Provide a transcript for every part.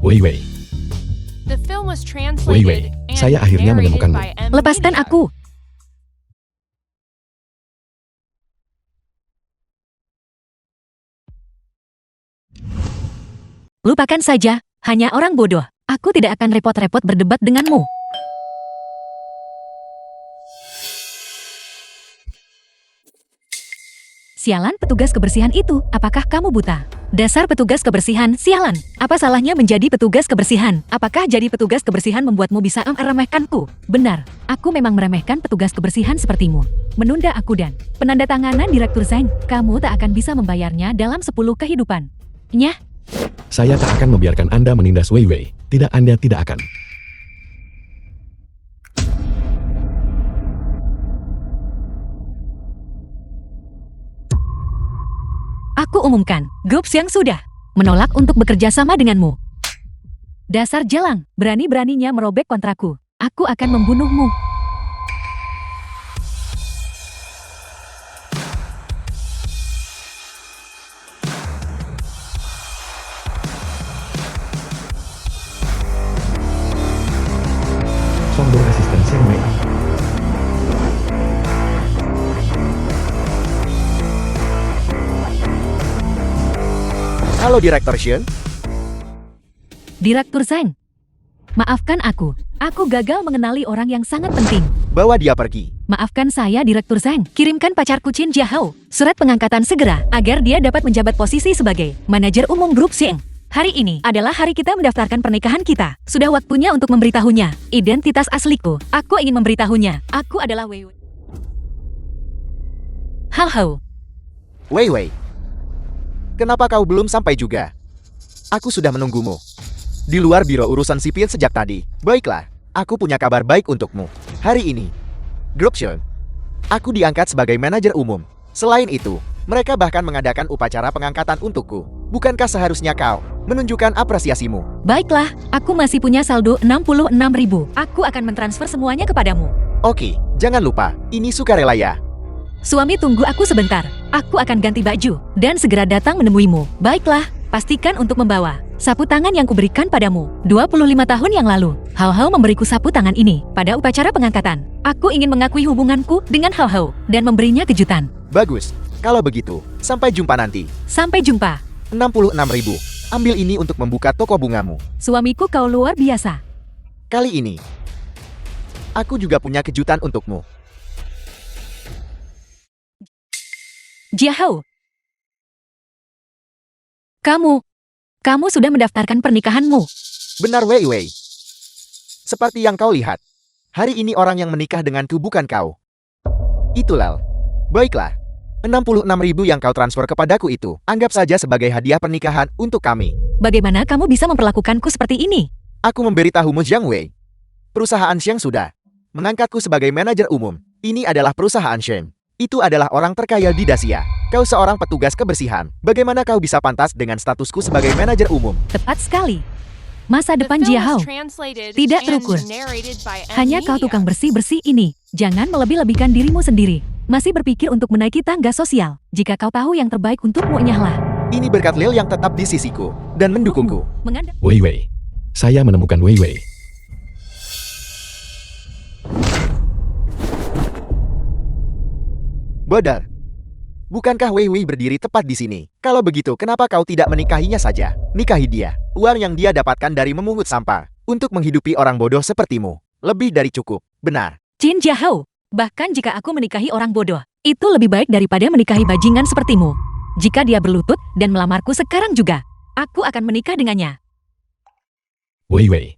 Wei Wei, The film was Wei translated Wei, and saya akhirnya narrated menemukanmu. by M. Lepaskan Media. aku. Lupakan saja, hanya orang bodoh. Aku tidak akan repot-repot berdebat denganmu. Sialan petugas kebersihan itu, apakah kamu buta? Dasar petugas kebersihan, sialan. Apa salahnya menjadi petugas kebersihan? Apakah jadi petugas kebersihan membuatmu bisa meremehkanku? Benar, aku memang meremehkan petugas kebersihan sepertimu. Menunda aku dan penandatanganan Direktur Zhang, kamu tak akan bisa membayarnya dalam 10 kehidupan. Nyah, Saya tak akan membiarkan Anda menindas Wei Wei. Tidak, Anda tidak akan. aku umumkan, grup yang sudah menolak untuk bekerja sama denganmu. Dasar jelang, berani-beraninya merobek kontrakku. Aku akan membunuhmu. Sombong asisten Shen Wei. Halo Direktur Shen. Direktur Zhang, maafkan aku. Aku gagal mengenali orang yang sangat penting. Bawa dia pergi. Maafkan saya, Direktur Zhang. Kirimkan pacarku Qin Jiahao surat pengangkatan segera agar dia dapat menjabat posisi sebagai manajer umum grup Xiang. Hari ini adalah hari kita mendaftarkan pernikahan kita. Sudah waktunya untuk memberitahunya. Identitas asliku. Aku ingin memberitahunya. Aku adalah Wei Wei. Hao. Wei Wei. Kenapa kau belum sampai juga? Aku sudah menunggumu. Di luar biro urusan sipil sejak tadi. Baiklah, aku punya kabar baik untukmu. Hari ini, Grup Shen, aku diangkat sebagai manajer umum. Selain itu, mereka bahkan mengadakan upacara pengangkatan untukku. Bukankah seharusnya kau menunjukkan apresiasimu? Baiklah, aku masih punya saldo 66.000. Aku akan mentransfer semuanya kepadamu. Oke, jangan lupa, ini sukarela ya. Suami, tunggu aku sebentar. Aku akan ganti baju dan segera datang menemuimu. Baiklah, pastikan untuk membawa sapu tangan yang kuberikan padamu 25 tahun yang lalu. Hao memberiku sapu tangan ini pada upacara pengangkatan. Aku ingin mengakui hubunganku dengan Hao dan memberinya kejutan. Bagus, kalau begitu, sampai jumpa nanti. Sampai jumpa. 66.000. Ambil ini untuk membuka toko bungamu. Suamiku, kau luar biasa. Kali ini, aku juga punya kejutan untukmu. Jiahao. Kamu sudah mendaftarkan pernikahanmu. Benar Wei Wei. Seperti yang kau lihat, hari ini orang yang menikah denganku bukan kau. Itulah. Baiklah, 66.000 yang kau transfer kepadaku itu, anggap saja sebagai hadiah pernikahan untuk kami. Bagaimana kamu bisa memperlakukanku seperti ini? Aku memberitahumu Jiang Wei. Perusahaan Xiang sudah mengangkatku sebagai manajer umum. Ini adalah perusahaan Shen. Itu adalah orang terkaya di Dacia. Kau seorang petugas kebersihan. Bagaimana kau bisa pantas dengan statusku sebagai manajer umum? Tepat sekali. Masa The depan film Jiahao was translated tidak and terukur. narrated by M. Hanya kau Media. tukang bersih-bersih ini. Jangan melebih-lebihkan dirimu sendiri. Masih berpikir untuk menaiki tangga sosial. Jika kau tahu yang terbaik untukmu, nyahlah. Ini berkat Lil yang tetap di sisiku dan mendukungku. Mengandalkan Wei Wei. Saya menemukan Wei Wei. Bodar. Bukankah Wei Wei berdiri tepat di sini? Kalau begitu, kenapa kau tidak menikahinya saja? Nikahi dia. Uang yang dia dapatkan dari memungut sampah untuk menghidupi orang bodoh sepertimu. Lebih dari cukup. Benar. Qin Jiahao. Bahkan jika aku menikahi orang bodoh, itu lebih baik daripada menikahi bajingan sepertimu. Jika dia berlutut dan melamarku sekarang juga, aku akan menikah dengannya. Wei Wei.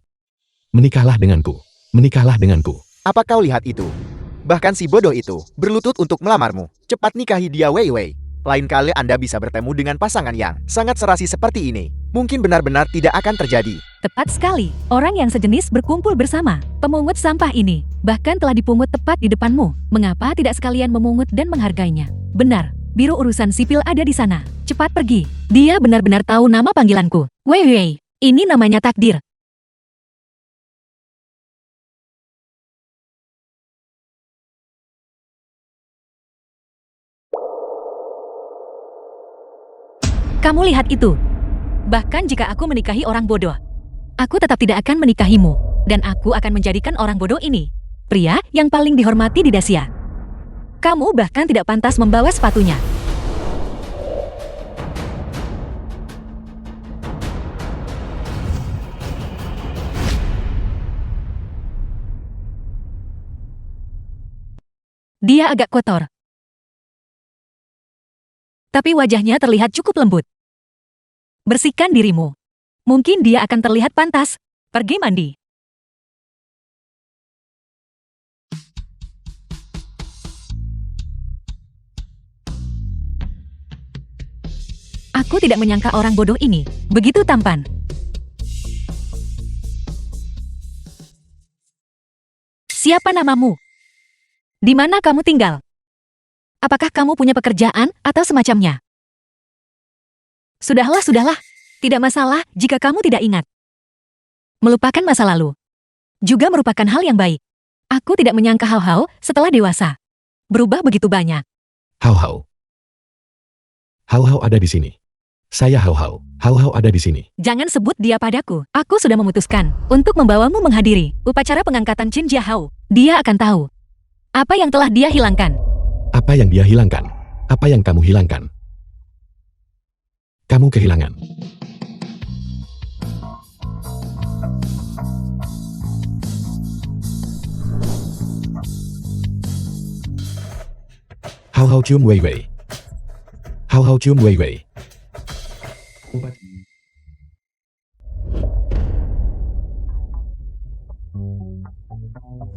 Menikahlah denganku. Menikahlah denganku. Apa kau lihat itu? Bahkan si bodoh itu berlutut untuk melamarmu. Cepat nikahi dia Wei Wei. Lain kali Anda bisa bertemu dengan pasangan yang sangat serasi seperti ini. Mungkin benar-benar tidak akan terjadi. Tepat sekali. Orang yang sejenis berkumpul bersama. Pemungut sampah ini bahkan telah dipungut tepat di depanmu. Mengapa tidak sekalian memungut dan menghargainya? Benar, biro urusan sipil ada di sana. Cepat pergi. Dia benar-benar tahu nama panggilanku. Wei Wei. Ini namanya takdir. Kamu lihat itu. Bahkan jika aku menikahi orang bodoh, Aku tetap tidak akan menikahimu. Dan aku akan menjadikan orang bodoh ini pria yang paling dihormati di Dacia. Kamu bahkan tidak pantas membawa sepatunya. Dia agak kotor. Tapi wajahnya terlihat cukup lembut. Bersihkan dirimu. Mungkin dia akan terlihat pantas. Pergi mandi. Aku tidak menyangka orang bodoh ini begitu tampan. Siapa namamu? Di mana kamu tinggal? Apakah kamu punya pekerjaan atau semacamnya? Sudahlah, sudahlah. Tidak masalah jika kamu tidak ingat. Melupakan masa lalu juga merupakan hal yang baik. Aku tidak menyangka Hao-Hao setelah dewasa berubah begitu banyak. Hao-Hao. Hao-Hao ada di sini. Saya Hao-Hao. Hao-Hao ada di sini. Jangan sebut dia padaku. Aku sudah memutuskan untuk membawamu menghadiri upacara pengangkatan Qin Jiahao. Dia akan tahu apa yang telah dia hilangkan. Apa yang dia hilangkan? Apa yang kamu hilangkan? Kamu kehilangan. Hao-Hao cium Wei Wei. Hao-Hao cium Wei Wei.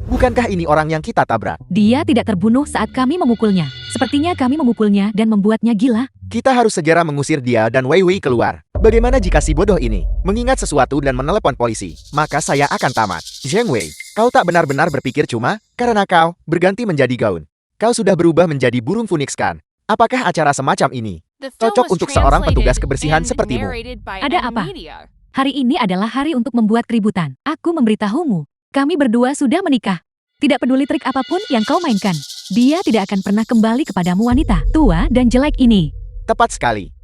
Bukankah ini orang yang kita tabrak? Dia tidak terbunuh saat kami memukulnya. Sepertinya kami memukulnya dan membuatnya gila. Kita harus segera mengusir dia dan Wei Wei keluar. Bagaimana jika si bodoh ini mengingat sesuatu dan menelepon polisi? Maka saya akan tamat. Zheng Wei, kau tak benar-benar berpikir cuma karena kau berganti menjadi gaun. Kau sudah berubah menjadi burung phoenix kan? Apakah acara semacam ini The film cocok was untuk seorang petugas translated kebersihan and sepertimu? narrated by Ada N apa? Media. Hari ini adalah hari untuk membuat keributan. Aku memberitahumu, kami berdua sudah menikah. Tidak peduli trik apapun yang kau mainkan, dia tidak akan pernah kembali kepadamu wanita tua dan jelek ini. Tepat sekali.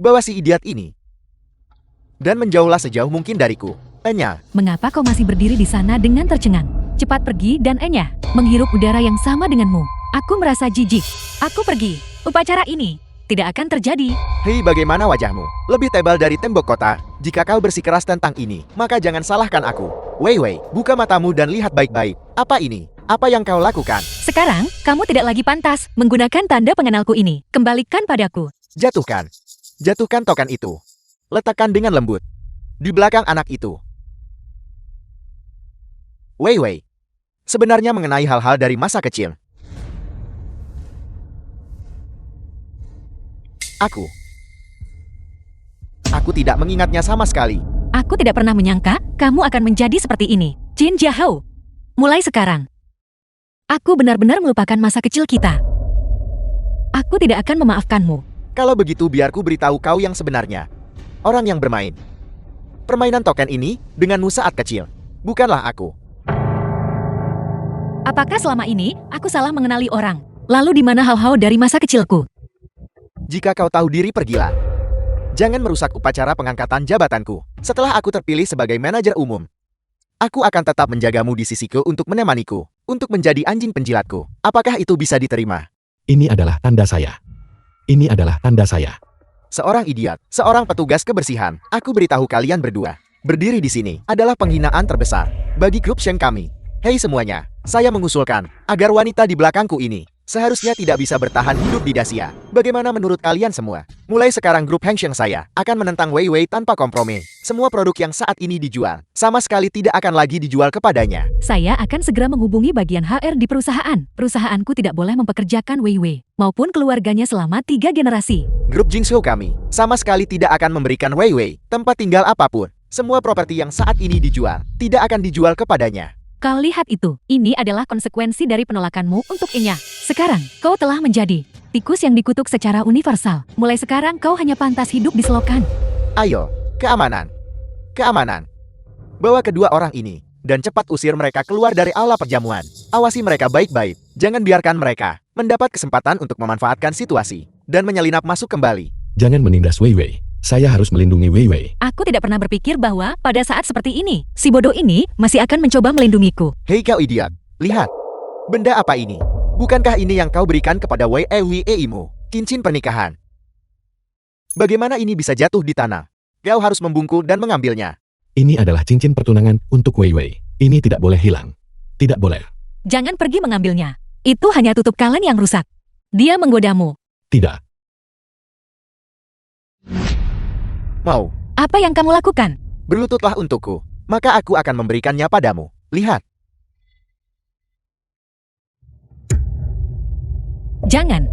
Bawa si idiot ini. Dan menjauhlah sejauh mungkin dariku. Enya, Mengapa kau masih berdiri di sana dengan tercengang? Cepat pergi dan Enya menghirup udara yang sama denganmu. Aku merasa jijik. Aku pergi. Upacara ini tidak akan terjadi. hei bagaimana wajahmu? Lebih tebal dari tembok kota. Jika kau bersikeras tentang ini, maka jangan salahkan aku. Wei Wei, buka matamu dan lihat baik-baik. Apa ini? Apa yang kau lakukan? Sekarang, kamu tidak lagi pantas menggunakan tanda pengenalku ini. Kembalikan padaku. Jatuhkan. Jatuhkan token itu. Letakkan dengan lembut. Di belakang anak itu. Wei Wei. Sebenarnya mengenai hal-hal dari masa kecil. Aku tidak mengingatnya sama sekali. Aku tidak pernah menyangka kamu akan menjadi seperti ini. Qin Jiahao. Mulai sekarang, aku benar-benar melupakan masa kecil kita. Aku tidak akan memaafkanmu. Kalau begitu biarku beritahu kau yang sebenarnya. Orang yang bermain permainan token ini denganmu saat kecil. Bukanlah aku. Apakah selama ini aku salah mengenali orang? Lalu di mana Hao-Hao dari masa kecilku? Jika kau tahu diri, pergilah. Jangan merusak upacara pengangkatan jabatanku. Setelah aku terpilih sebagai manajer umum, aku akan tetap menjagamu di sisiku untuk menemaniku, untuk menjadi anjing penjilatku. Apakah itu bisa diterima? Ini adalah tanda saya. Ini adalah tanda saya. Seorang idiot, seorang petugas kebersihan. Aku beritahu kalian berdua, berdiri di sini adalah penghinaan terbesar bagi grup Sheng kami. Hei semuanya, saya mengusulkan agar wanita di belakangku ini seharusnya tidak bisa bertahan hidup di Dacia. Bagaimana menurut kalian semua? Mulai sekarang grup Heng Sheng saya akan menentang Wei Wei tanpa kompromi. Semua produk yang saat ini dijual, sama sekali tidak akan lagi dijual kepadanya. Saya akan segera menghubungi bagian HR di perusahaan. Perusahaanku tidak boleh mempekerjakan Wei Wei maupun keluarganya selama 3 generasi. Grup Jingzhou kami sama sekali tidak akan memberikan Wei Wei tempat tinggal apapun. Semua properti yang saat ini dijual, tidak akan dijual kepadanya. Kau lihat itu, ini adalah konsekuensi dari penolakanmu untuk Enya. Sekarang, kau telah menjadi tikus yang dikutuk secara universal. Mulai sekarang kau hanya pantas hidup di selokan. Ayo, keamanan. Keamanan. Bawa kedua orang ini, dan cepat usir mereka keluar dari aula perjamuan. Awasi mereka baik-baik. Jangan biarkan mereka mendapat kesempatan untuk memanfaatkan situasi, dan menyelinap masuk kembali. Jangan menindas Wei Wei. Saya harus melindungi Wei Wei. Aku tidak pernah berpikir bahwa pada saat seperti ini, si bodoh ini masih akan mencoba melindungiku. Hei kau idiot, lihat. Benda apa ini? Bukankah ini yang kau berikan kepada Wei Eimu? Cincin pernikahan. Bagaimana ini bisa jatuh di tanah? Kau harus membungkuk dan mengambilnya. Ini adalah cincin pertunangan untuk Wei Wei. Ini tidak boleh hilang. Tidak boleh. Jangan pergi mengambilnya. Itu hanya tutup kalen yang rusak. Dia menggodamu. Tidak. Mau, Apa yang kamu lakukan? berlututlah untukku, maka aku akan memberikannya padamu. Lihat. Jangan.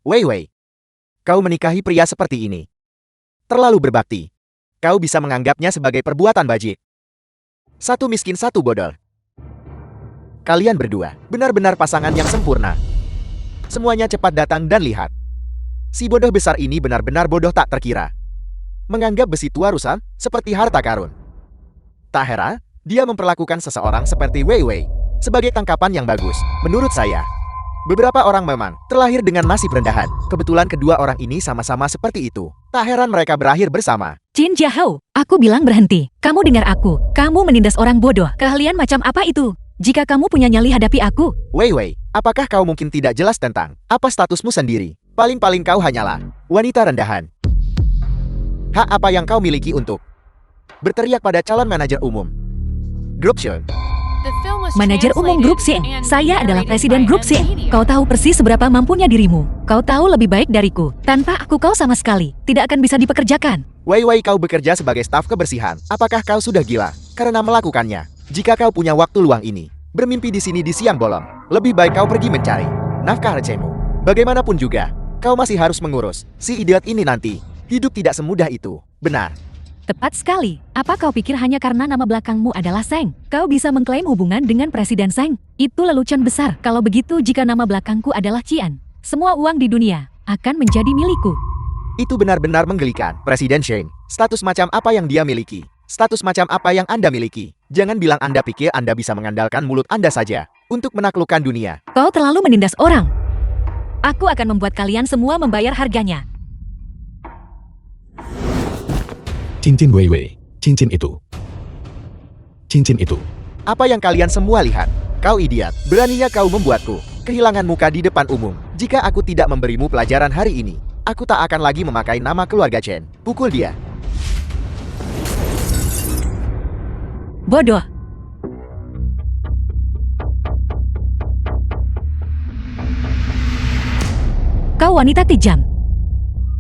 Wei Wei, kau menikahi pria seperti ini. Terlalu berbakti. Kau bisa menganggapnya sebagai perbuatan bajik. Satu miskin, satu bodoh. Kalian berdua benar-benar pasangan yang sempurna. Semuanya cepat datang dan lihat. Si bodoh besar ini benar-benar bodoh tak terkira. Menganggap besi tua rusak seperti harta karun. Tak heran, dia memperlakukan seseorang seperti Wei Wei sebagai tangkapan yang bagus, menurut saya. Beberapa orang memang terlahir dengan nasib rendahan. Kebetulan kedua orang ini sama-sama seperti itu. Tak heran mereka berakhir bersama. Jin Jiahou, aku bilang berhenti. Kamu dengar aku. Kamu menindas orang bodoh. Keahlian macam apa itu? Jika kamu punya nyali hadapi aku. Wei Wei, apakah kau mungkin tidak jelas tentang apa statusmu sendiri? Paling-paling kau hanyalah wanita rendahan. Hak apa yang kau miliki untuk berteriak pada calon manajer umum? Grup Shun. The film was Manajer umum Grup C. translated and Saya adalah narrated presiden by Grup C. Media. Kau tahu persis seberapa mampunya dirimu. Kau tahu lebih baik dariku. Tanpa aku kau sama sekali tidak akan bisa dipekerjakan. Wei Wei, kau bekerja sebagai staf kebersihan. Apakah kau sudah gila karena melakukannya? Jika kau punya waktu luang ini, bermimpi di sini di siang bolong, lebih baik kau pergi mencari nafkah recehmu. Bagaimanapun juga, kau masih harus mengurus si idiot ini nanti. Hidup tidak semudah itu, benar. Tepat sekali. Apa kau pikir hanya karena nama belakangmu adalah Seng, kau bisa mengklaim hubungan dengan Presiden Seng? Itu lelucon besar. Kalau begitu, jika nama belakangku adalah Qian, semua uang di dunia akan menjadi milikku. Itu benar-benar menggelikan. Presiden Shane, status macam apa yang dia miliki? Status macam apa yang Anda miliki? Jangan bilang Anda pikir Anda bisa mengandalkan mulut Anda saja untuk menaklukkan dunia. Kau terlalu menindas orang. Aku akan membuat kalian semua membayar harganya. Cincin Wei Wei. Cincin itu. Cincin itu. Apa yang kalian semua lihat? Kau idiot, beraninya kau membuatku kehilangan muka di depan umum. Jika aku tidak memberimu pelajaran hari ini, aku tak akan lagi memakai nama keluarga Chen. Pukul dia. Bodoh. Kau wanita kejam.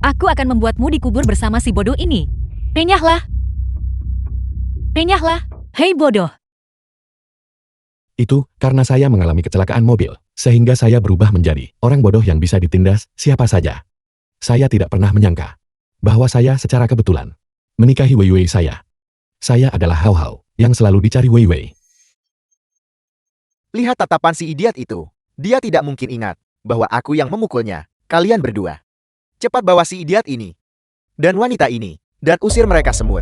Aku akan membuatmu dikubur bersama si bodoh ini. Penyahlah. Penyahlah. Hei bodoh. Itu karena saya mengalami kecelakaan mobil, sehingga saya berubah menjadi orang bodoh yang bisa ditindas siapa saja. Saya tidak pernah menyangka bahwa saya secara kebetulan menikahi Wei Wei saya. Saya adalah Hao Hao yang selalu dicari Wei Wei. Lihat tatapan si idiot itu. Dia tidak mungkin ingat bahwa aku yang memukulnya. Kalian berdua. Cepat bawa si idiot ini dan wanita ini dan usir mereka semua.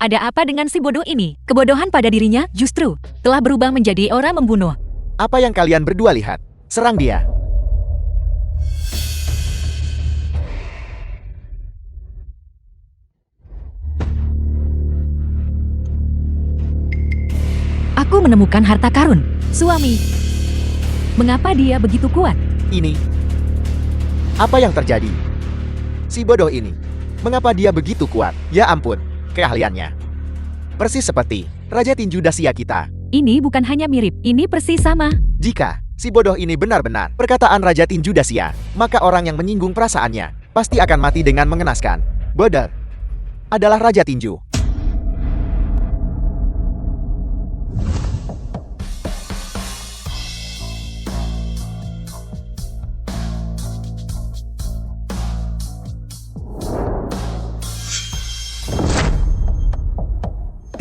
Ada apa dengan si bodoh ini? Kebodohan pada dirinya justru telah berubah menjadi orang membunuh. Apa yang kalian berdua lihat? Serang dia. Aku menemukan harta karun. Suami. Mengapa dia begitu kuat? Ini. Apa yang terjadi? Si bodoh ini. Mengapa dia begitu kuat? Ya ampun, keahliannya. Persis seperti Raja Tinju Dasia kita. Ini bukan hanya mirip, ini persis sama. Jika si bodoh ini benar-benar perkataan Raja Tinju Dasia, maka orang yang menyinggung perasaannya pasti akan mati dengan mengenaskan. Bodoh adalah Raja Tinju.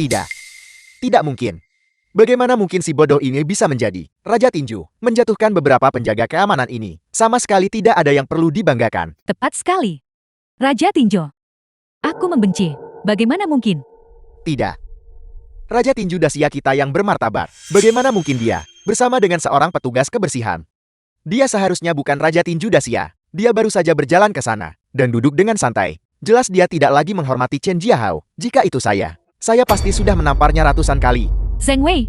Tidak. Tidak mungkin. Bagaimana mungkin si bodoh ini bisa menjadi Raja Tinju, menjatuhkan beberapa penjaga keamanan ini? Sama sekali tidak ada yang perlu dibanggakan. Tepat sekali. Raja Tinjo. Aku membenci. Bagaimana mungkin? Tidak. Raja Tinju Dasia kita yang bermartabat. Bagaimana mungkin dia bersama dengan seorang petugas kebersihan? Dia seharusnya bukan Raja Tinju Dasia. Dia baru saja berjalan ke sana dan duduk dengan santai. Jelas dia tidak lagi menghormati Chen Jiahao. Jika itu saya pasti sudah menamparnya ratusan kali. Zheng Wei,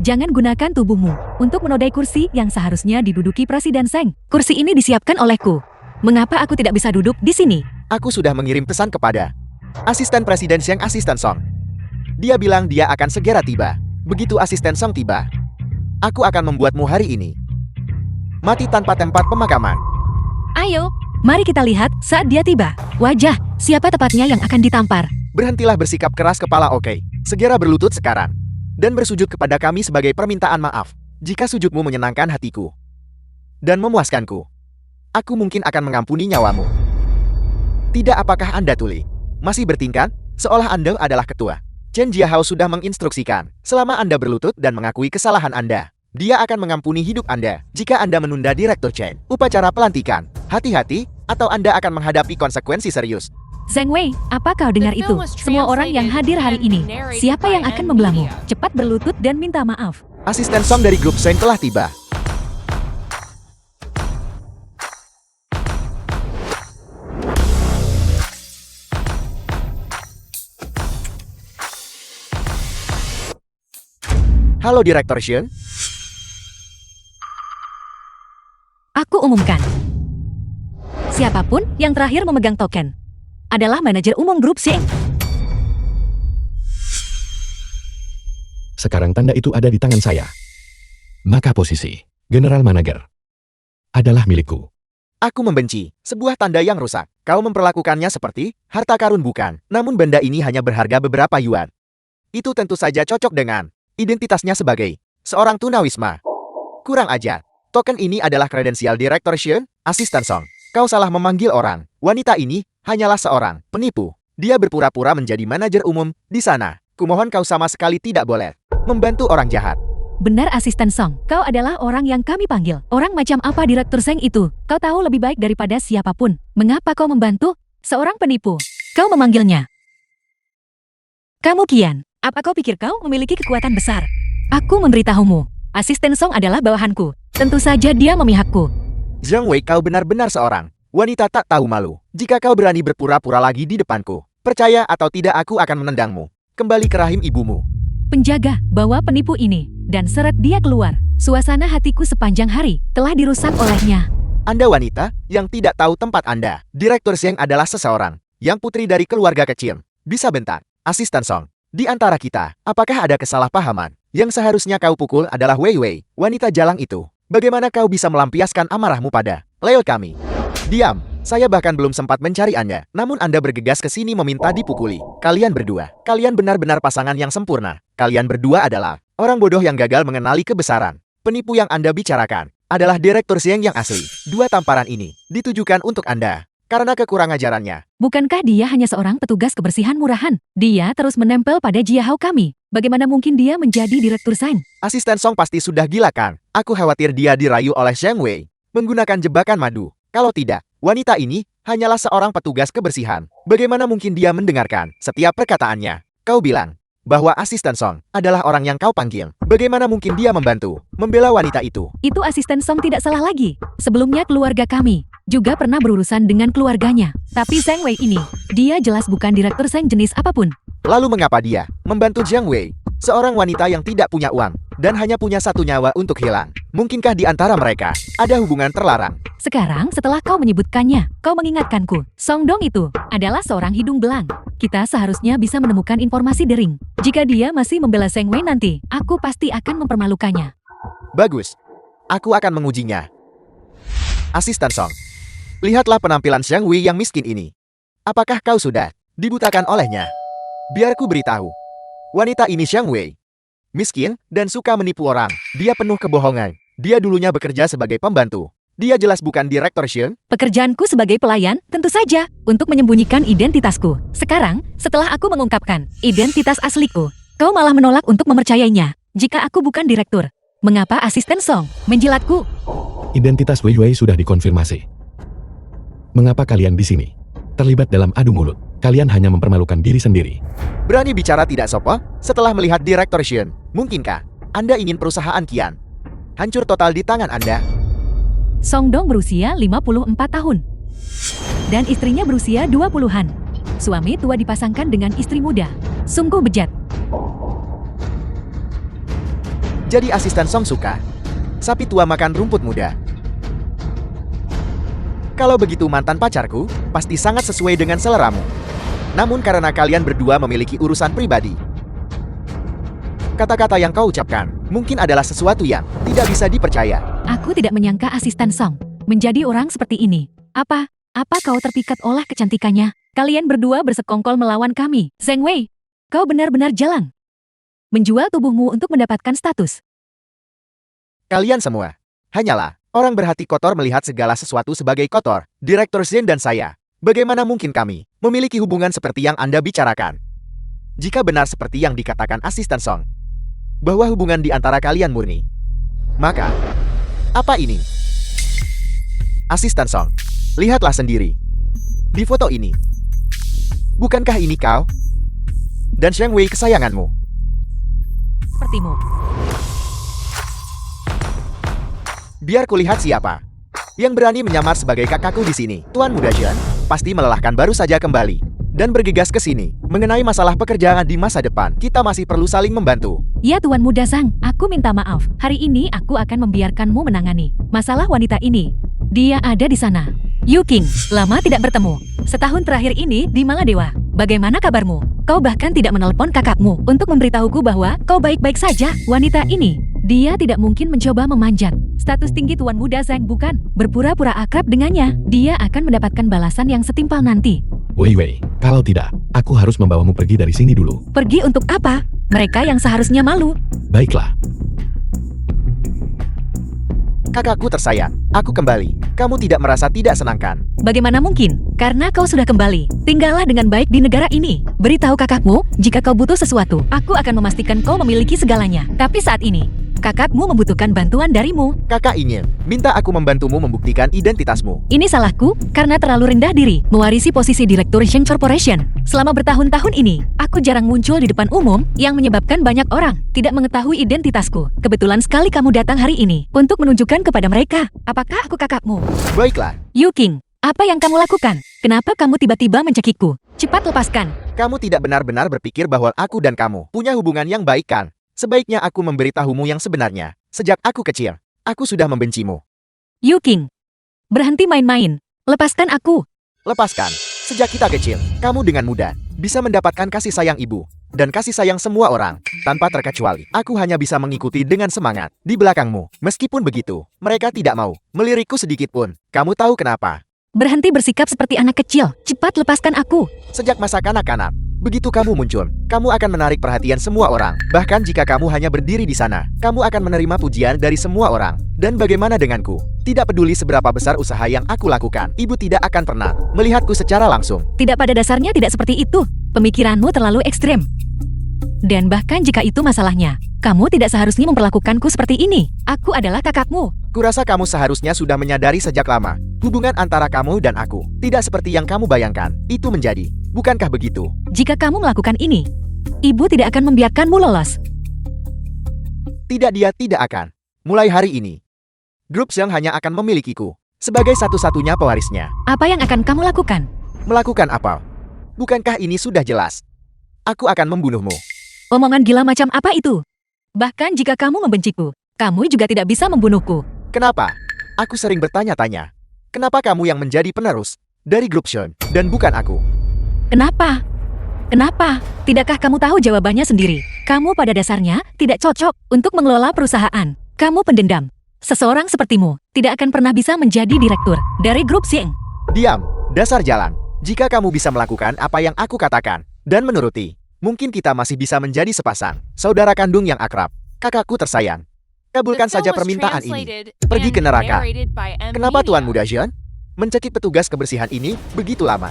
jangan gunakan tubuhmu untuk menodai kursi yang seharusnya diduduki Presiden Zheng. Kursi ini disiapkan olehku. Mengapa aku tidak bisa duduk di sini? Aku sudah mengirim pesan kepada asisten Presiden Xiang, asisten Song. Dia bilang dia akan segera tiba. Begitu asisten Song tiba, aku akan membuatmu hari ini mati tanpa tempat pemakaman. Ayo, mari kita lihat saat dia tiba. Wajah, siapa tepatnya yang akan ditampar? Berhentilah bersikap keras kepala, oke? Segera berlutut sekarang. Dan bersujud kepada kami sebagai permintaan maaf. Jika sujudmu menyenangkan hatiku dan memuaskanku, aku mungkin akan mengampuni nyawamu. Tidak, apakah Anda tuli? Masih bertingkah seolah Anda adalah ketua. Chen Jiahao sudah menginstruksikan, selama Anda berlutut dan mengakui kesalahan Anda, dia akan mengampuni hidup Anda. Jika Anda menunda Direktur Chen upacara pelantikan, hati-hati, atau Anda akan menghadapi konsekuensi serius. Zheng Wei, apa kau dengar itu? Semua orang yang hadir hari ini, siapa yang akan membelamu? Cepat berlutut dan minta maaf. Asisten Song dari grup Seng telah tiba. Halo Direktur Shen. Aku umumkan. Siapapun yang terakhir memegang token adalah manajer umum grup Seng. Sekarang tanda itu ada di tangan saya. Maka posisi General Manager adalah milikku. Aku membenci sebuah tanda yang rusak. Kau memperlakukannya seperti harta karun, bukan? Namun benda ini hanya berharga beberapa yuan. Itu tentu saja cocok dengan identitasnya sebagai seorang tunawisma. Kurang ajar. Token ini adalah kredensial Direktur Shen, asisten Song. Kau salah memanggil orang. Wanita ini hanyalah seorang penipu. Dia berpura-pura menjadi manajer umum di sana. Kumohon kau sama sekali tidak boleh membantu orang jahat. Benar, asisten Song. Kau adalah orang yang kami panggil. Orang macam apa Direktur Zheng itu? Kau tahu lebih baik daripada siapapun. Mengapa kau membantu seorang penipu? Kau memanggilnya. Kamu Qian. Apa kau pikir kau memiliki kekuatan besar? Aku memberitahumu. Asisten Song adalah bawahanku. Tentu saja dia memihakku. Zheng Wei, kau benar-benar seorang wanita tak tahu malu. Jika kau berani berpura-pura lagi di depanku, percaya atau tidak aku akan menendangmu kembali ke rahim ibumu. Penjaga, bawa penipu ini dan seret dia keluar. Suasana hatiku sepanjang hari telah dirusak olehnya. Anda wanita yang tidak tahu tempat Anda. Direktur Zheng adalah seseorang yang putri dari keluarga kecil. Bisa bentar, asisten Song. Di antara kita, apakah ada kesalahpahaman? Yang seharusnya kau pukul adalah Wei Wei, wanita jalang itu. Bagaimana kau bisa melampiaskan amarahmu pada Leo kami? Diam, saya bahkan belum sempat mencari Anda. Namun Anda bergegas ke sini meminta dipukuli. Kalian berdua, kalian benar-benar pasangan yang sempurna. Kalian berdua adalah orang bodoh yang gagal mengenali kebesaran. Penipu yang Anda bicarakan adalah Direktur Zheng yang asli. Dua tamparan ini ditujukan untuk Anda karena kekurangan ajarannya. Bukankah dia hanya seorang petugas kebersihan murahan? Dia terus menempel pada Jiahao kami. Bagaimana mungkin dia menjadi Direktur Zheng? Asisten Song pasti sudah gila kan? Aku khawatir dia dirayu oleh Zheng Wei menggunakan jebakan madu. Kalau tidak, wanita ini hanyalah seorang petugas kebersihan. Bagaimana mungkin dia mendengarkan setiap perkataannya? Kau bilang bahwa asisten Song adalah orang yang kau panggil. Bagaimana mungkin dia membantu membela wanita itu? Itu asisten Song tidak salah lagi. Sebelumnya keluarga kami juga pernah berurusan dengan keluarganya. Tapi Zheng Wei ini, dia jelas bukan Direktur Zheng jenis apapun. Lalu mengapa dia membantu Zheng Wei, seorang wanita yang tidak punya uang dan hanya punya satu nyawa untuk hilang? Mungkinkah di antara mereka ada hubungan terlarang? Sekarang setelah kau menyebutkannya, kau mengingatkanku. Song Dong itu adalah seorang hidung belang. Kita seharusnya bisa menemukan informasi dering. Jika dia masih membela Zheng Wei nanti, aku pasti akan mempermalukannya. Bagus, aku akan mengujinya. Asisten Song, lihatlah penampilan Zheng Wei yang miskin ini. Apakah kau sudah dibutakan olehnya? Biar ku beritahu. Wanita ini Zheng Wei miskin dan suka menipu orang. Dia penuh kebohongan. Dia dulunya bekerja sebagai pembantu. Dia jelas bukan Direktur Shen. Pekerjaanku sebagai pelayan, tentu saja, untuk menyembunyikan identitasku. Sekarang, setelah aku mengungkapkan identitas asliku, kau malah menolak untuk mempercayainya. Jika aku bukan direktur, mengapa asisten Song menjilatku? Identitas Wei Wei sudah dikonfirmasi. Mengapa kalian di sini? Terlibat dalam adu mulut. Kalian hanya mempermalukan diri sendiri. Berani bicara tidak sopan? Setelah melihat Direktur Shen, mungkinkah Anda ingin perusahaan Kian hancur total di tangan Anda? Song Dong berusia 54 tahun. Dan istrinya berusia 20-an. Suami tua dipasangkan dengan istri muda. Sungguh bejat. Jadi asisten Song suka sapi tua makan rumput muda. Kalau begitu mantan pacarku pasti sangat sesuai dengan seleramu. Namun karena kalian berdua memiliki urusan pribadi, kata-kata yang kau ucapkan mungkin adalah sesuatu yang tidak bisa dipercaya. Aku tidak menyangka asisten Song menjadi orang seperti ini. Apa kau terpikat oleh kecantikannya? Kalian berdua bersekongkol melawan kami. Zheng Wei, kau benar-benar jalan menjual tubuhmu untuk mendapatkan status. Kalian semua hanyalah orang berhati kotor melihat segala sesuatu sebagai kotor. Direktur Shen dan saya, bagaimana mungkin kami memiliki hubungan seperti yang Anda bicarakan? Jika benar seperti yang dikatakan asisten Song, bahwa hubungan di antara kalian murni, maka apa ini? Asisten Song, lihatlah sendiri. Di foto ini, bukankah ini kau? Dan Zheng Wei kesayanganmu? Sepertimu. Biar kulihat siapa yang berani menyamar sebagai kakakku di sini. Tuan Muda Zhen pasti melelahkan baru saja kembali dan bergegas ke sini mengenai masalah pekerjaan di masa depan. Kita masih perlu saling membantu. Ya Tuan Muda Zhang, aku minta maaf. Hari ini aku akan membiarkanmu menangani masalah wanita ini. Dia ada di sana. Yu King, lama tidak bertemu. Setahun terakhir ini di Maladewa. Bagaimana kabarmu? Kau bahkan tidak menelpon kakakmu untuk memberitahuku bahwa kau baik-baik saja. Wanita ini, dia tidak mungkin mencoba memanjat status tinggi Tuan Muda Zhang, bukan? Berpura-pura akrab dengannya, dia akan mendapatkan balasan yang setimpal nanti. Wei Wei, kalau tidak, aku harus membawamu pergi dari sini dulu. Pergi untuk apa? Mereka yang seharusnya malu. Baiklah. Kakakku tersayang, aku kembali. Kamu tidak merasa tidak senangkan? Bagaimana mungkin? Karena kau sudah kembali. Tinggallah dengan baik di negara ini. Beritahu kakakmu, jika kau butuh sesuatu, aku akan memastikan kau memiliki segalanya. Tapi saat ini, kakakmu membutuhkan bantuan darimu. Kakak ingin minta aku membantumu membuktikan identitasmu. Ini salahku, karena terlalu rendah diri, mewarisi posisi Direktur Shen Corporation. Selama bertahun-tahun ini, aku jarang muncul di depan umum, yang menyebabkan banyak orang tidak mengetahui identitasku. Kebetulan sekali kamu datang hari ini, untuk menunjukkan kepada mereka, apakah aku kakakmu. Baiklah, Yu King, apa yang kamu lakukan? Kenapa kamu tiba-tiba mencekikku? Cepat lepaskan. kamu tidak benar-benar berpikir bahwa aku dan kamu punya hubungan yang baik kan? Sebaiknya aku memberitahumu yang sebenarnya. Sejak aku kecil, aku sudah membencimu. Yu King, berhenti main-main. Lepaskan aku. Lepaskan. Sejak kita kecil, kamu dengan mudah bisa mendapatkan kasih sayang ibu dan kasih sayang semua orang, tanpa terkecuali. Aku hanya bisa mengikuti dengan semangat di belakangmu. Meskipun begitu, mereka tidak mau melirikku sedikit pun. Kamu tahu kenapa? Berhenti bersikap seperti anak kecil. Cepat lepaskan aku. Sejak masa kanak-kanak, begitu kamu muncul, kamu akan menarik perhatian semua orang. Bahkan jika kamu hanya berdiri di sana, kamu akan menerima pujian dari semua orang. Dan bagaimana denganku? Tidak peduli seberapa besar usaha yang aku lakukan, ibu tidak akan pernah melihatku secara langsung. Tidak, pada dasarnya tidak seperti itu. Pemikiranmu terlalu ekstrem. Dan bahkan jika itu masalahnya, kamu tidak seharusnya memperlakukanku seperti ini. Aku adalah kakakmu. Kurasa kamu seharusnya sudah menyadari sejak lama. Hubungan antara kamu dan aku tidak seperti yang kamu bayangkan. Itu menjadi, bukankah begitu? Jika kamu melakukan ini, ibu tidak akan membiarkanmu lolos. Tidak, dia tidak akan. Mulai hari ini, grup Zheng hanya akan memilikiku sebagai satu-satunya pewarisnya. Apa yang akan kamu lakukan? Melakukan apa? Bukankah ini sudah jelas? Aku akan membunuhmu. Omongan gila macam apa itu? Bahkan jika kamu membenciku, kamu juga tidak bisa membunuhku. Kenapa? Aku sering bertanya-tanya. Kenapa kamu yang menjadi penerus dari grup Zheng dan bukan aku? Kenapa? Kenapa? Tidakkah kamu tahu jawabannya sendiri? Kamu pada dasarnya tidak cocok untuk mengelola perusahaan. Kamu pendendam. Seseorang sepertimu tidak akan pernah bisa menjadi direktur dari grup Zheng. Diam, dasar jalan. Jika kamu bisa melakukan apa yang aku katakan dan menuruti, mungkin kita masih bisa menjadi sepasang saudara kandung yang akrab. Kakakku tersayang, kabulkan The film saja was permintaan ini. translated Pergi ke and neraka. narrated by M. Kenapa Tuan Media. Muda Zhen mencekik petugas kebersihan ini begitu lama?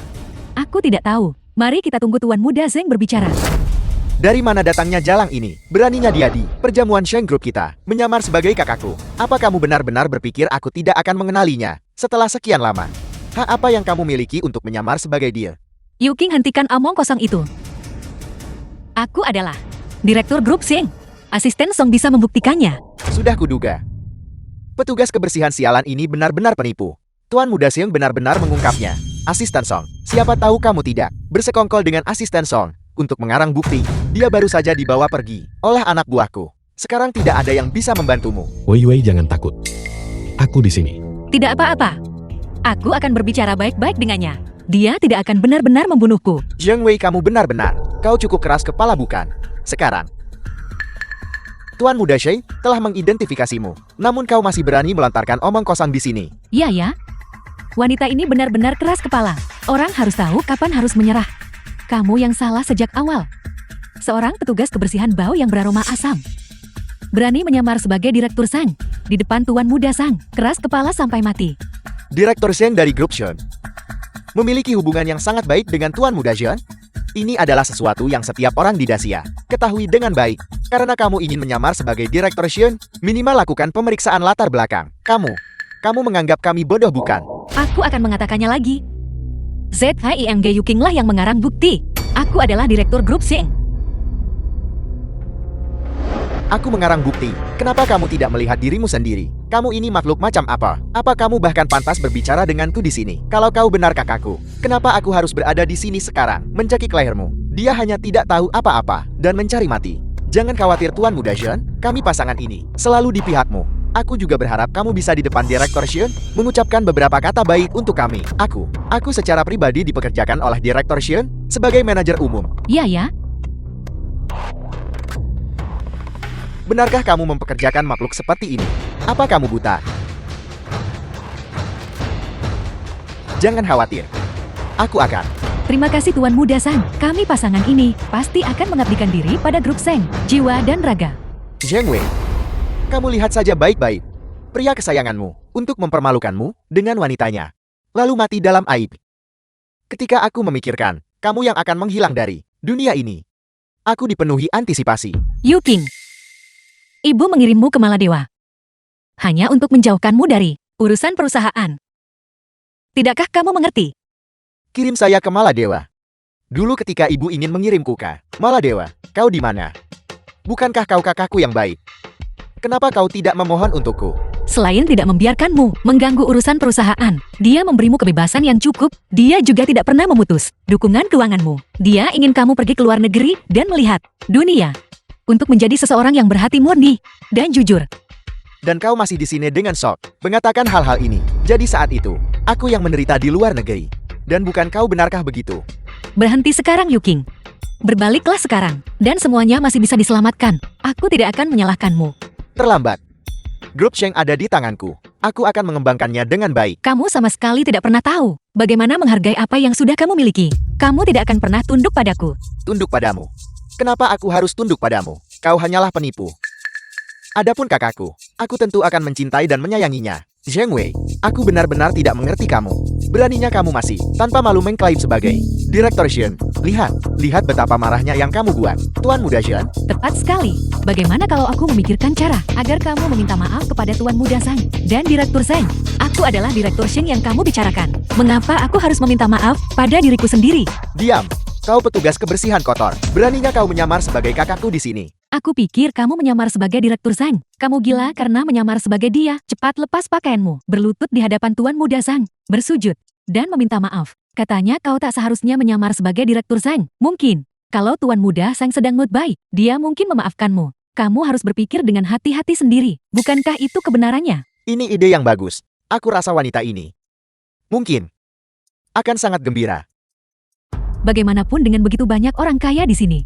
Aku tidak tahu. Mari kita tunggu Tuan Muda Zheng berbicara. Dari mana datangnya jalang ini? Beraninya dia di perjamuan Sheng Group kita menyamar sebagai kakakku. Apa kamu benar-benar berpikir aku tidak akan mengenalinya setelah sekian lama? Apa yang kamu miliki untuk menyamar sebagai dia? Yuking, hentikan omong kosong itu. Aku adalah Direktur Grup Sheng. Asisten Song bisa membuktikannya. Sudah kuduga. Petugas kebersihan sialan ini benar-benar penipu. Tuan Muda Siang benar-benar mengungkapnya. Asisten Song, siapa tahu kamu tidak bersekongkol dengan Asisten Song untuk mengarang bukti. Dia baru saja dibawa pergi oleh anak buahku. Sekarang tidak ada yang bisa membantumu. Wei Wei, jangan takut. Aku di sini. Tidak apa-apa. Aku akan berbicara baik-baik dengannya. Dia tidak akan benar-benar membunuhku. Zheng Wei, kamu benar-benar. Kau cukup keras kepala bukan? Sekarang, Tuan Muda Sheng telah mengidentifikasimu. Namun kau masih berani melontarkan omong kosong di sini. Iya ya. Wanita ini benar-benar keras kepala. Orang harus tahu kapan harus menyerah. Kamu yang salah sejak awal. Seorang petugas kebersihan bau yang beraroma asam. Berani menyamar sebagai Direktur Sang di depan Tuan Muda Sang. Keras kepala sampai mati. Direktur Sheng dari Grup Sheng memiliki hubungan yang sangat baik dengan Tuan Muda Sheng. Ini adalah sesuatu yang setiap orang di Dacia ketahui dengan baik. Karena kamu ingin menyamar sebagai Direktur Sheng, minimal lakukan pemeriksaan latar belakang. Kamu menganggap kami bodoh bukan? Aku akan mengatakannya lagi. ZHIMG Yuking lah yang mengarang bukti. Aku adalah Direktur Grup Sheng. Aku mengarang bukti. Kenapa kamu tidak melihat dirimu sendiri? Kamu ini makhluk macam apa? Apa kamu bahkan pantas berbicara denganku di sini? Kalau kau benar kakakku, kenapa aku harus berada di sini sekarang, mencekik lehermu? Dia hanya tidak tahu apa-apa dan mencari mati. Jangan khawatir Tuan Muda Sheng, kami pasangan ini selalu di pihakmu. Aku juga berharap kamu bisa di depan Direktur Sheng mengucapkan beberapa kata baik untuk kami. Aku secara pribadi dipekerjakan oleh Direktur Sheng sebagai manajer umum. Iya ya. Benarkah kamu mempekerjakan makhluk seperti ini? Apa kamu buta? Jangan khawatir. Aku akan. Terima kasih Tuan Muda Sang. Kami pasangan ini pasti akan mengabdikan diri pada Grup Sheng, jiwa dan raga. Zheng Wei, kamu lihat saja baik-baik. Pria kesayanganmu untuk mempermalukanmu dengan wanitanya. Lalu mati dalam aib. Ketika aku memikirkan, kamu yang akan menghilang dari dunia ini. Aku dipenuhi antisipasi. Yuking, Ibu mengirimmu ke Maladewa. Hanya untuk menjauhkanmu dari urusan perusahaan. Tidakkah kamu mengerti? Kirim saya ke Maladewa. Dulu ketika ibu ingin mengirimku ke Maladewa, kau di mana? Bukankah kau kakakku yang baik? Kenapa kau tidak memohon untukku? Selain tidak membiarkanmu mengganggu urusan perusahaan, dia memberimu kebebasan yang cukup. Dia juga tidak pernah memutus dukungan keuanganmu. Dia ingin kamu pergi ke luar negeri dan melihat dunia. Untuk menjadi seseorang yang berhati murni dan jujur. Dan kau masih di sini dengan sok mengatakan hal-hal ini. Jadi saat itu, aku yang menderita di luar negeri. Dan bukan kau, benarkah begitu? Berhenti sekarang Yuking. Berbaliklah sekarang, dan semuanya masih bisa diselamatkan. Aku tidak akan menyalahkanmu. Terlambat. Grup Sheng ada di tanganku. Aku akan mengembangkannya dengan baik. Kamu sama sekali tidak pernah tahu bagaimana menghargai apa yang sudah kamu miliki. Kamu tidak akan pernah tunduk padaku. Tunduk padamu. Kenapa aku harus tunduk padamu? Kau hanyalah penipu. Adapun kakakku, aku tentu akan mencintai dan menyayanginya. Zheng Wei, aku benar-benar tidak mengerti kamu. Beraninya kamu masih tanpa malu mengklaim sebagai Direktur Sheng. Lihat betapa marahnya yang kamu buat. Tuan Muda Sheng. Tepat sekali. Bagaimana kalau aku memikirkan cara agar kamu meminta maaf kepada Tuan Muda Sang dan Direktur Sheng? Aku adalah Direktur Sheng yang kamu bicarakan. Mengapa aku harus meminta maaf pada diriku sendiri? Diam. Kau petugas kebersihan kotor. Beraninya kau menyamar sebagai kakakku di sini. Aku pikir kamu menyamar sebagai Direktur Sang. Kamu gila karena menyamar sebagai dia. Cepat lepas pakaianmu. Berlutut di hadapan Tuan Muda Sang. Bersujud. Dan meminta maaf. Katanya kau tak seharusnya menyamar sebagai Direktur Sang. Mungkin. Kalau Tuan Muda Sang sedang mood baik, dia mungkin memaafkanmu. Kamu harus berpikir dengan hati-hati sendiri. Bukankah itu kebenarannya? Ini ide yang bagus. Aku rasa wanita ini mungkin akan sangat gembira. Bagaimanapun dengan begitu banyak orang kaya di sini.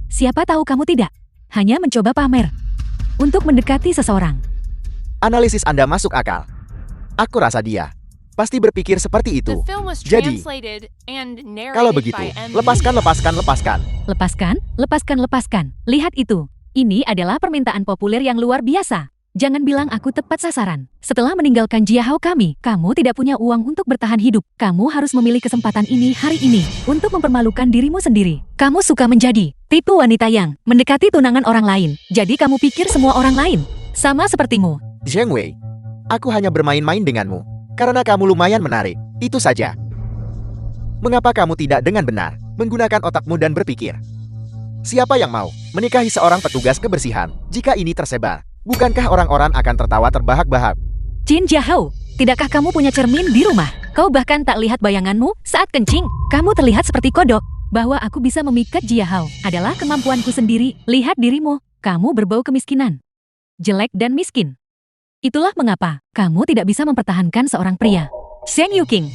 Siapa tahu kamu tidak hanya mencoba pamer untuk mendekati seseorang. Analisis Anda masuk akal. Aku rasa dia pasti berpikir seperti itu. The film was Jadi, translated and narrated kalau begitu, by M. lepaskan. Lepaskan. Lihat itu. Ini adalah permintaan populer yang luar biasa. Jangan bilang aku tepat sasaran. Setelah meninggalkan Jiahao kami, kamu tidak punya uang untuk bertahan hidup. Kamu harus memilih kesempatan ini hari ini untuk mempermalukan dirimu sendiri. Kamu suka menjadi tipe wanita yang mendekati tunangan orang lain. Jadi kamu pikir semua orang lain sama sepertimu. Zheng Wei, aku hanya bermain-main denganmu karena kamu lumayan menarik. Itu saja. Mengapa kamu tidak dengan benar menggunakan otakmu dan berpikir? Siapa yang mau menikahi seorang petugas kebersihan jika ini tersebar? Bukankah orang-orang akan tertawa terbahak-bahak? Jin Jiahou, tidakkah kamu punya cermin di rumah? Kau bahkan tak lihat bayanganmu saat kencing. Kamu terlihat seperti kodok. Bahwa aku bisa memikat Jiahou adalah kemampuanku sendiri. Lihat dirimu, kamu berbau kemiskinan. Jelek dan miskin. Itulah mengapa kamu tidak bisa mempertahankan seorang pria. Zheng Yuqing,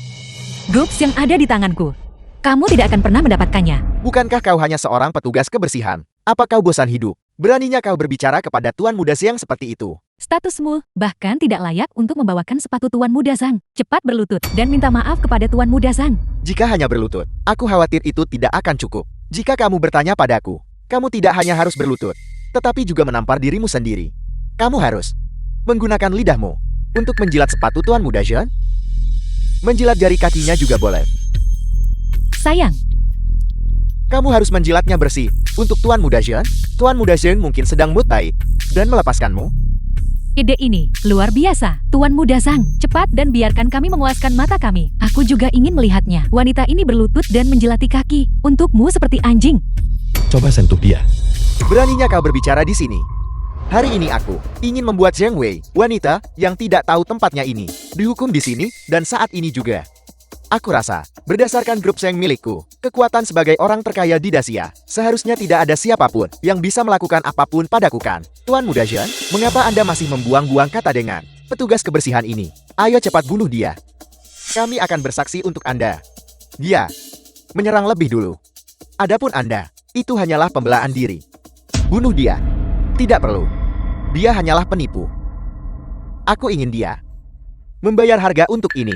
Groups yang ada di tanganku. Kamu tidak akan pernah mendapatkannya. Bukankah kau hanya seorang petugas kebersihan? Apa kau bosan hidup? Beraninya kau berbicara kepada Tuan Muda Zhang seperti itu? Statusmu bahkan tidak layak untuk membawakan sepatu Tuan Muda Zhang. Cepat berlutut dan minta maaf kepada Tuan Muda Zhang. Jika hanya berlutut, aku khawatir itu tidak akan cukup. Jika kamu bertanya padaku, kamu tidak hanya harus berlutut, tetapi juga menampar dirimu sendiri. Kamu harus menggunakan lidahmu untuk menjilat sepatu Tuan Muda Zhang. Menjilat jari kakinya juga boleh. Sayang, Kamu harus menjilatnya bersih. Untuk Tuan Muda Zhang, Tuan Muda Zhang mungkin sedang mood baik dan melepaskanmu. ide ini luar biasa. Tuan Muda Zhang, cepat dan biarkan kami memuaskan mata kami. Aku juga ingin melihatnya. Wanita ini berlutut dan menjilati kaki. Untukmu seperti anjing. Coba sentuh dia. Beraninya kau berbicara di sini. Hari ini aku ingin membuat Zhang Wei, wanita yang tidak tahu tempatnya ini, dihukum di sini dan saat ini juga. Aku rasa, berdasarkan grup Zhang milikku, kekuatan sebagai orang terkaya di Dacia, seharusnya tidak ada siapapun yang bisa melakukan apapun padaku kan. Tuan Muda Zhang, mengapa Anda masih membuang-buang kata dengan petugas kebersihan ini? Ayo cepat bunuh dia. Kami akan bersaksi untuk Anda. Dia menyerang lebih dulu. Adapun Anda, itu hanyalah pembelaan diri. Bunuh dia. Tidak perlu. Dia hanyalah penipu. Aku ingin dia membayar harga untuk ini.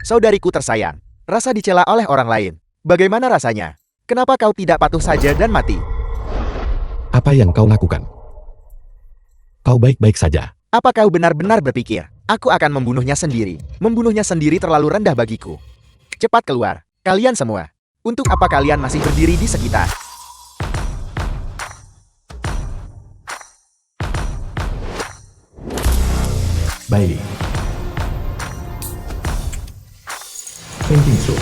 Saudariku tersayang, rasa dicela oleh orang lain. Bagaimana rasanya? Kenapa kau tidak patuh saja dan mati? Apa yang kau lakukan? Kau baik-baik saja. Apa kau benar-benar berpikir, aku akan membunuhnya sendiri? Membunuhnya sendiri terlalu rendah bagiku. Cepat keluar, kalian semua. Untuk apa kalian masih berdiri di sekitar? Baik. Thinking so.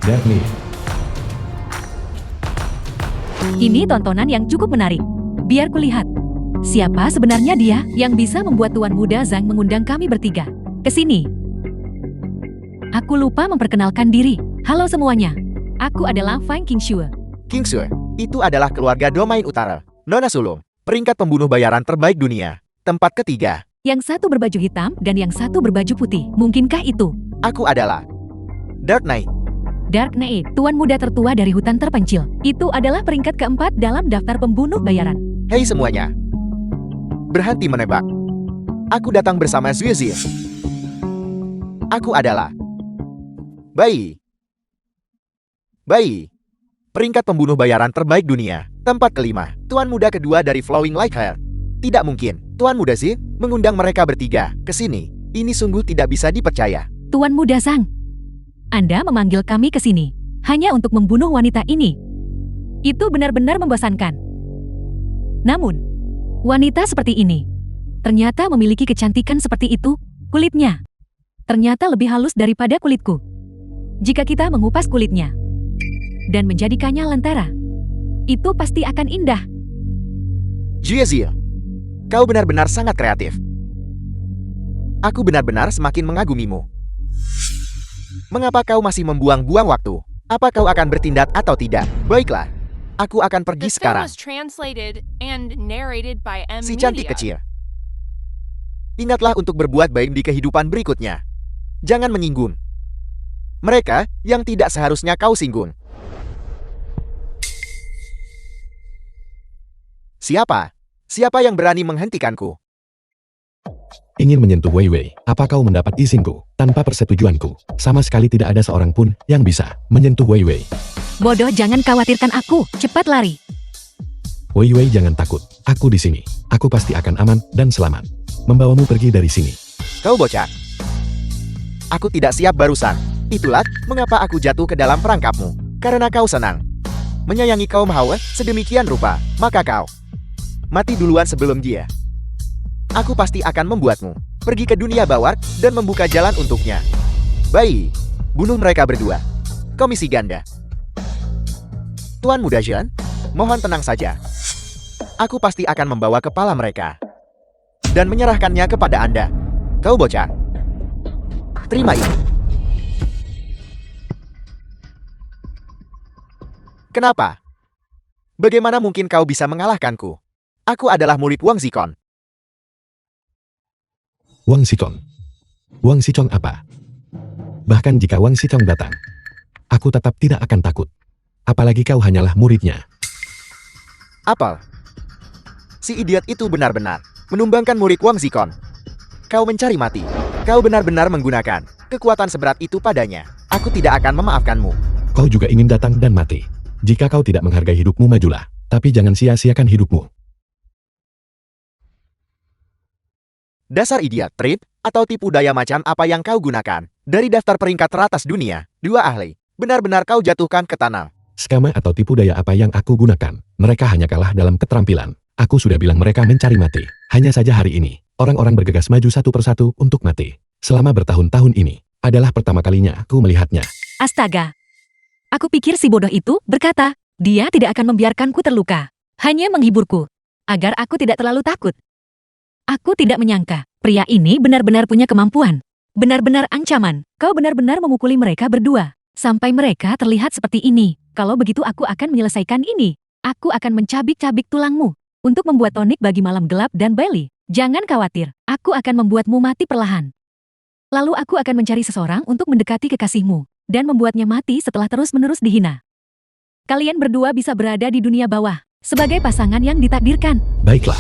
Daphne, Ini tontonan yang cukup menarik. Biar kulihat. Siapa sebenarnya dia yang bisa membuat Tuan Muda Zhang mengundang kami bertiga ke sini? Aku lupa memperkenalkan diri. Halo semuanya. Aku adalah Fang Qingxue. Qingxue, itu adalah keluarga Domain Utara. Nona Sulung, peringkat pembunuh bayaran terbaik dunia. Tempat ketiga. Yang satu berbaju hitam dan yang satu berbaju putih. Mungkinkah itu? Aku adalah Dark Knight. Dark Knight, tuan muda tertua dari hutan terpencil. Itu adalah peringkat keempat dalam daftar pembunuh bayaran. Hei semuanya. Berhenti menebak. Aku datang bersama Zuizi. Aku adalah Bai. Peringkat pembunuh bayaran terbaik dunia. Tempat kelima. Tuan muda kedua dari Flowing Like Hair. Tidak mungkin. Tuan Muda Zhang mengundang mereka bertiga ke sini. Ini sungguh tidak bisa dipercaya. Tuan Muda Zhang, Anda memanggil kami ke sini hanya untuk membunuh wanita ini. Itu benar-benar membosankan. Namun, wanita seperti ini ternyata memiliki kecantikan seperti itu. Kulitnya ternyata lebih halus daripada kulitku. Jika kita mengupas kulitnya dan menjadikannya lentera, itu pasti akan indah. Zuizi, kau benar-benar sangat kreatif. Aku benar-benar semakin mengagumimu. Mengapa kau masih membuang-buang waktu? Apa kau akan bertindak atau tidak? Baiklah, aku akan The pergi film sekarang. was translated and narrated by M. Si cantik Media. kecil. Ingatlah untuk berbuat baik di kehidupan berikutnya. Jangan menyinggung mereka yang tidak seharusnya kau singgung. Siapa? Siapa yang berani menghentikanku? ingin menyentuh Wei Wei. Apa kau mendapat izinku? Tanpa persetujuanku, sama sekali tidak ada seorang pun yang bisa menyentuh Wei Wei. Bodoh, jangan khawatirkan aku. Cepat lari. Wei Wei, jangan takut. Aku di sini. Aku pasti akan aman dan selamat. Membawamu pergi dari sini. Kau bocah. Aku tidak siap barusan. Itulah mengapa aku jatuh ke dalam perangkapmu. Karena kau senang menyayangi kaum Hawa sedemikian rupa, maka kau mati duluan sebelum dia. Aku pasti akan membuatmu pergi ke dunia bawah dan membuka jalan untuknya. Baik, bunuh mereka berdua. Komisi ganda. Tuan Muda Zhen, mohon tenang saja. Aku pasti akan membawa kepala mereka dan menyerahkannya kepada Anda. Kau bocah. Terima ini. Kenapa? Bagaimana mungkin kau bisa mengalahkanku? Aku adalah murid Wang Zikong. Wang Zikong. Wang Zikong apa? Bahkan jika Wang Zikong datang, aku tetap tidak akan takut. Apalagi kau hanyalah muridnya. Apel. Si idiot itu benar-benar menumbangkan murid Wang Zikong. Kau mencari mati. Kau benar-benar menggunakan kekuatan seberat itu padanya. Aku tidak akan memaafkanmu. Kau juga ingin datang dan mati. Jika kau tidak menghargai hidupmu, majulah. Tapi jangan sia-siakan hidupmu. Dasar idiot, trip, atau tipu daya macam apa yang kau gunakan? Dari daftar peringkat teratas dunia, 2 ahli. Benar-benar kau jatuhkan ke tanah. Skema atau tipu daya apa yang aku gunakan? Mereka hanya kalah dalam keterampilan. Aku sudah bilang mereka mencari mati. Hanya saja hari ini, orang-orang bergegas maju satu persatu untuk mati. Selama bertahun-tahun ini, adalah pertama kalinya aku melihatnya. Astaga. Aku pikir si bodoh itu berkata, dia tidak akan membiarkanku terluka. Hanya menghiburku, agar aku tidak terlalu takut. Aku tidak menyangka, pria ini benar-benar punya kemampuan. Benar-benar ancaman, kau benar-benar memukuli mereka berdua. Sampai mereka terlihat seperti ini. Kalau begitu aku akan menyelesaikan ini. Aku akan mencabik-cabik tulangmu. Untuk membuat tonik bagi malam gelap dan Bailey. Jangan khawatir, aku akan membuatmu mati perlahan. Lalu aku akan mencari seseorang untuk mendekati kekasihmu. Dan membuatnya mati setelah terus-menerus dihina. Kalian berdua bisa berada di dunia bawah. Sebagai pasangan yang ditakdirkan. Baiklah.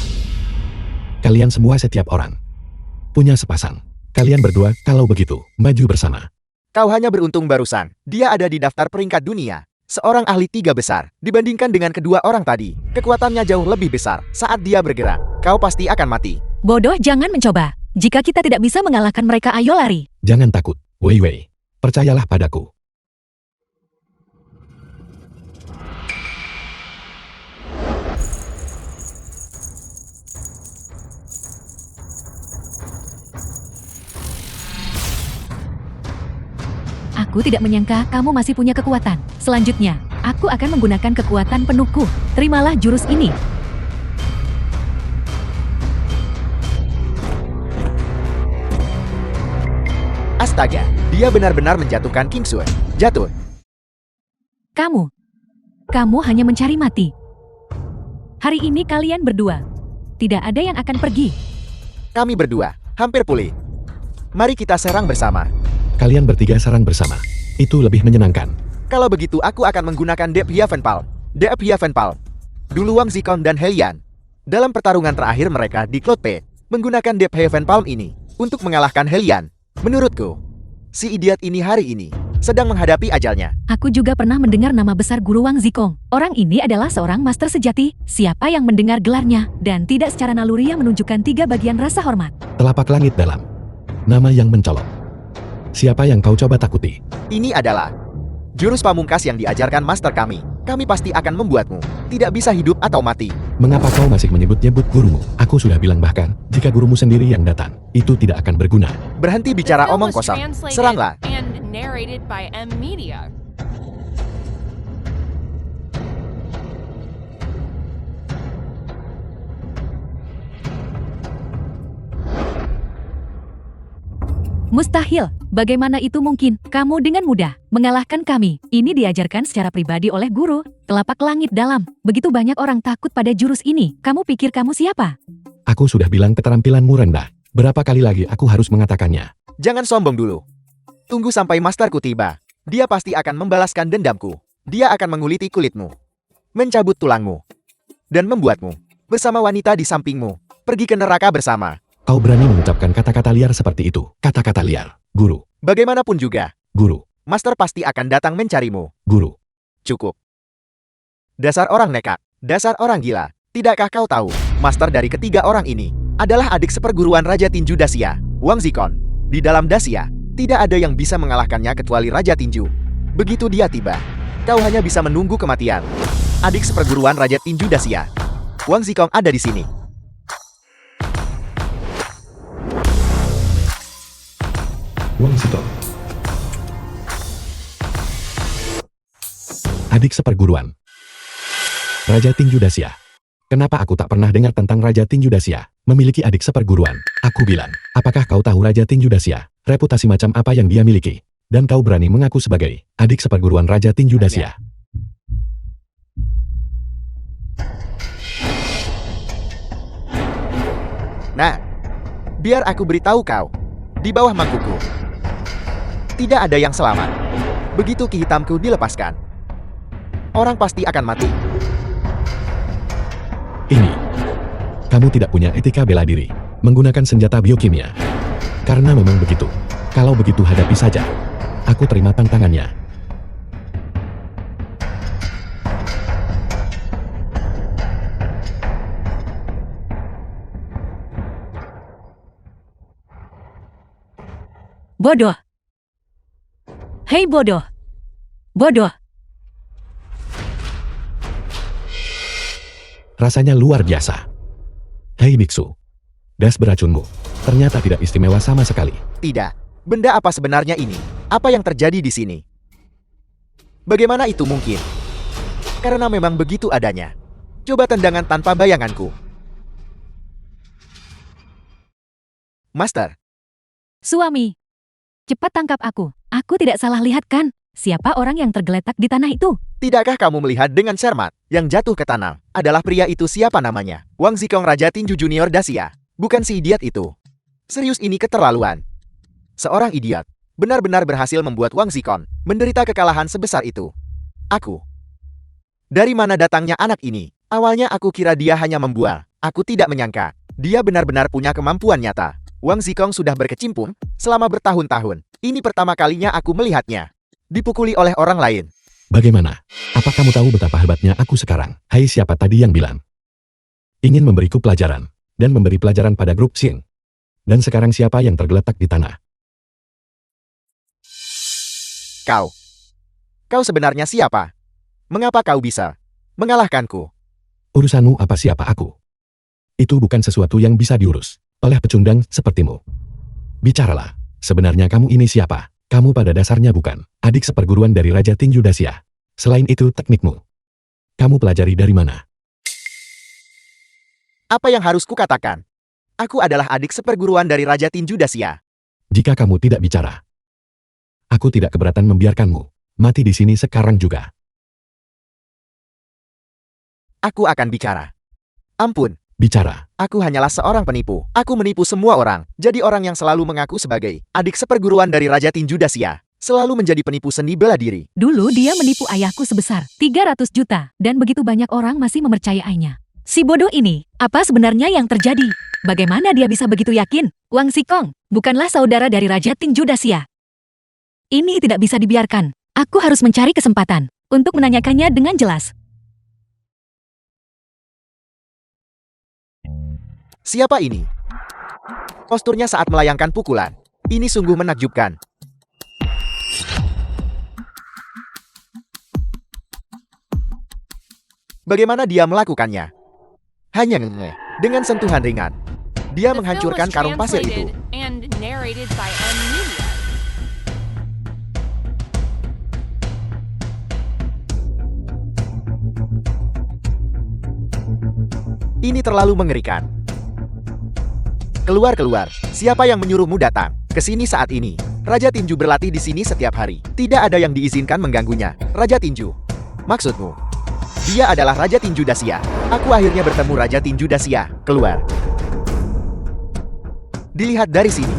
Kalian semua setiap orang punya sepasang. Kalian berdua, kalau begitu, maju bersama. Kau hanya beruntung barusan. Dia ada di daftar peringkat dunia. Seorang ahli 3 besar. Dibandingkan dengan kedua orang tadi, kekuatannya jauh lebih besar. Saat dia bergerak, kau pasti akan mati. Bodoh, jangan mencoba. Jika kita tidak bisa mengalahkan mereka, ayo lari. Jangan takut, Wei Wei. Percayalah padaku. Aku tidak menyangka kamu masih punya kekuatan. Selanjutnya, aku akan menggunakan kekuatan penuhku. Terimalah jurus ini. Astaga, dia benar-benar menjatuhkan King Sui. Jatuh. Kamu hanya mencari mati. Hari ini kalian berdua. Tidak ada yang akan pergi. Kami berdua, hampir pulih. Mari kita serang bersama. Kalian bertiga serang bersama. Itu lebih menyenangkan. Kalau begitu aku akan menggunakan Deep Heavenpalm. Deep Heavenpalm. Dulu Wang Zikong dan Helian. Dalam pertarungan terakhir mereka di Cloud P, menggunakan Deep Heavenpalm ini untuk mengalahkan Helian. Menurutku, si idiot ini hari ini sedang menghadapi ajalnya. Aku juga pernah mendengar nama besar Guru Wang Zikong. Orang ini adalah seorang master sejati. Siapa yang mendengar gelarnya dan tidak secara naluriah menunjukkan 3 bagian rasa hormat. Telapak langit dalam. Nama yang mencolok. Siapa yang kau coba takuti? Ini adalah jurus pamungkas yang diajarkan master kami. Kami pasti akan membuatmu tidak bisa hidup atau mati. Mengapa kau masih menyebut-nyebut gurumu? Aku sudah bilang bahkan, jika gurumu sendiri yang datang, itu tidak akan berguna. Berhenti The bicara film omong was kosong. translated Seranglah. and narrated by M Media. Mustahil. Bagaimana itu mungkin? Kamu dengan mudah mengalahkan kami. Ini diajarkan secara pribadi oleh guru. Telapak langit dalam. Begitu banyak orang takut pada jurus ini. Kamu pikir kamu siapa? Aku sudah bilang keterampilanmu rendah. Berapa kali lagi aku harus mengatakannya? Jangan sombong dulu. Tunggu sampai masterku tiba. Dia pasti akan membalaskan dendamku. Dia akan menguliti kulitmu, mencabut tulangmu, dan membuatmu bersama wanita di sampingmu pergi ke neraka bersama. Kau berani mengucapkan kata-kata liar seperti itu? Kata-kata liar. Guru. Bagaimanapun juga, Guru. master pasti akan datang mencarimu. Guru. Cukup. Dasar orang nekat. Dasar orang gila. Tidakkah kau tahu, master dari ketiga orang ini adalah adik seperguruan Raja Tinju Dacia, Wang Zikong. Di dalam Dacia, tidak ada yang bisa mengalahkannya kecuali Raja Tinju. Begitu dia tiba, kau hanya bisa menunggu kematian. Adik seperguruan Raja Tinju Dacia, Wang Zikong ada di sini. Wang Zikong. Adik seperguruan. Raja Tinju Dacia. Kenapa aku tak pernah dengar tentang Raja Tinju Dacia memiliki adik seperguruan? Aku bilang, apakah kau tahu Raja Tinju Dacia? Reputasi macam apa yang dia miliki? Dan kau berani mengaku sebagai adik seperguruan Raja Tinju Dacia? Nah, biar aku beritahu kau. Di bawah mangkukku, tidak ada yang selamat. Begitu ki hitamku dilepaskan, orang pasti akan mati. Ini. Kamu tidak punya etika bela diri. Menggunakan senjata biokimia. Karena memang begitu. Kalau begitu hadapi saja. Aku terima tantangannya. Bodoh. Hei bodoh. Bodoh. Rasanya luar biasa. Hei biksu. Das beracunmu. Ternyata tidak istimewa sama sekali. Tidak. Benda apa sebenarnya ini? Apa yang terjadi di sini? Bagaimana itu mungkin? Karena memang begitu adanya. Coba tendangan tanpa bayanganku. Master, Suami. Cepat tangkap aku. Aku tidak salah lihat kan? Siapa orang yang tergeletak di tanah itu? tidakkah kamu melihat dengan cermat yang jatuh ke tanah adalah pria itu? Siapa namanya? Wang Zikong, Raja Tinju Junior Dacia. Bukan si idiot itu. Serius, ini keterlaluan. Seorang idiot benar-benar berhasil membuat Wang Zikong menderita kekalahan sebesar itu. Aku. Dari mana datangnya anak ini? Awalnya aku kira dia hanya membual. Aku tidak menyangka dia benar-benar punya kemampuan nyata. Wang Zikong sudah berkecimpung selama bertahun-tahun. Ini pertama kalinya aku melihatnya dipukuli oleh orang lain. Bagaimana? Apa kamu tahu betapa hebatnya aku sekarang? Hai, siapa tadi yang bilang ingin memberiku pelajaran dan memberi pelajaran pada grup Xin? Dan sekarang siapa yang tergeletak di tanah? Kau sebenarnya siapa? Mengapa kau bisa mengalahkanku? Urusanmu apa siapa aku? Itu bukan sesuatu yang bisa diurus oleh pecundang sepertimu. Bicaralah, sebenarnya kamu ini siapa? Kamu pada dasarnya bukan adik seperguruan dari Raja Tinju Dacia. Selain itu, teknikmu kamu pelajari dari mana? Apa yang harus kukatakan? Aku adalah adik seperguruan dari Raja Tinju Dacia. Jika kamu tidak bicara, aku tidak keberatan membiarkanmu mati di sini sekarang juga. Aku akan bicara. Ampun. Bicara. Aku hanyalah seorang penipu. Aku menipu semua orang. Jadi orang yang selalu mengaku sebagai adik seperguruan dari Raja Tinju Dacia selalu menjadi penipu seni bela diri. Dulu dia menipu ayahku sebesar 300 juta dan begitu banyak orang masih mempercayainya. Si bodoh ini, apa sebenarnya yang terjadi? Bagaimana dia bisa begitu yakin? Wang Zikong bukanlah saudara dari Raja Tinju Dacia. Ini tidak bisa dibiarkan. Aku harus mencari kesempatan untuk menanyakannya dengan jelas. Siapa ini? Posturnya saat melayangkan pukulan. Ini sungguh menakjubkan. Bagaimana dia melakukannya? Hanya dengan sentuhan ringan. Dia The film menghancurkan was karung pasir itu. translated and narrated by M Media. Ini terlalu mengerikan. Keluar. Siapa yang menyuruhmu datang ke sini saat ini? Raja Tinju berlatih di sini setiap hari. Tidak ada yang diizinkan mengganggunya. Raja Tinju. Maksudmu? Dia adalah Raja Tinju Dacia. Aku akhirnya bertemu Raja Tinju Dacia. Keluar. Dilihat dari sini.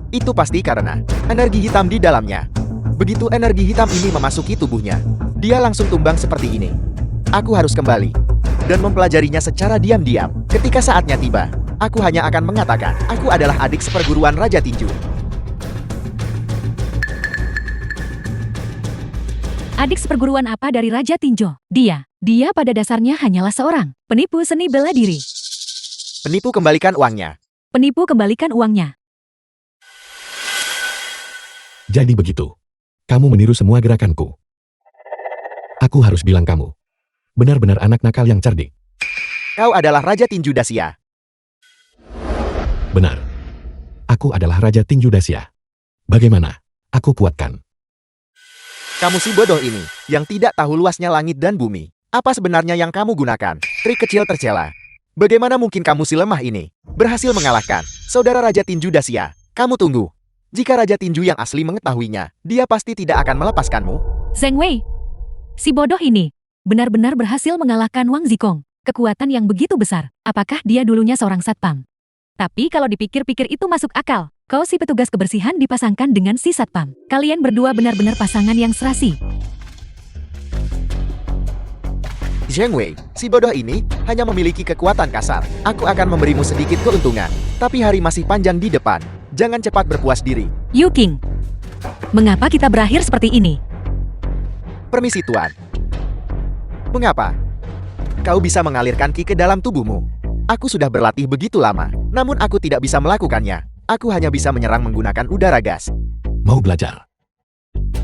Itu pasti karena energi hitam di dalamnya. Begitu energi hitam ini memasuki tubuhnya, dia langsung tumbang seperti ini. Aku harus kembali dan mempelajarinya secara diam-diam. Ketika saatnya tiba, aku hanya akan mengatakan, aku adalah adik seperguruan Raja Tinju. Adik seperguruan apa dari Raja Tinju? Dia pada dasarnya hanyalah seorang penipu seni bela diri. Penipu, kembalikan uangnya. Penipu, kembalikan uangnya. Jadi begitu. Kamu meniru semua gerakanku. Aku harus bilang kamu benar-benar anak nakal yang cerdik. Kau adalah Raja Tinju Dacia. Benar. Aku adalah Raja Tinju Dacia. Bagaimana? Aku kuatkan. Kamu si bodoh ini, yang tidak tahu luasnya langit dan bumi. Apa sebenarnya yang kamu gunakan? Trik kecil tercela. Bagaimana mungkin kamu si lemah ini berhasil mengalahkan saudara Raja Tinju Dacia? Kamu tunggu. Jika Raja Tinju yang asli mengetahuinya, dia pasti tidak akan melepaskanmu. Zheng Wei, si bodoh ini benar-benar berhasil mengalahkan Wang Zikong. Kekuatan yang begitu besar. Apakah dia dulunya seorang satpam? Tapi kalau dipikir-pikir itu masuk akal. Kau si petugas kebersihan dipasangkan dengan si satpam. Kalian berdua benar-benar pasangan yang serasi. Zheng Wei, si bodoh ini hanya memiliki kekuatan kasar. Aku akan memberimu sedikit keuntungan. Tapi hari masih panjang di depan. Jangan cepat berpuas diri. Yu King, mengapa kita berakhir seperti ini? Permisi Tuan. Mengapa? Kau bisa mengalirkan ki ke dalam tubuhmu. Aku sudah berlatih begitu lama, namun aku tidak bisa melakukannya. Aku hanya bisa menyerang menggunakan udara gas. Mau belajar?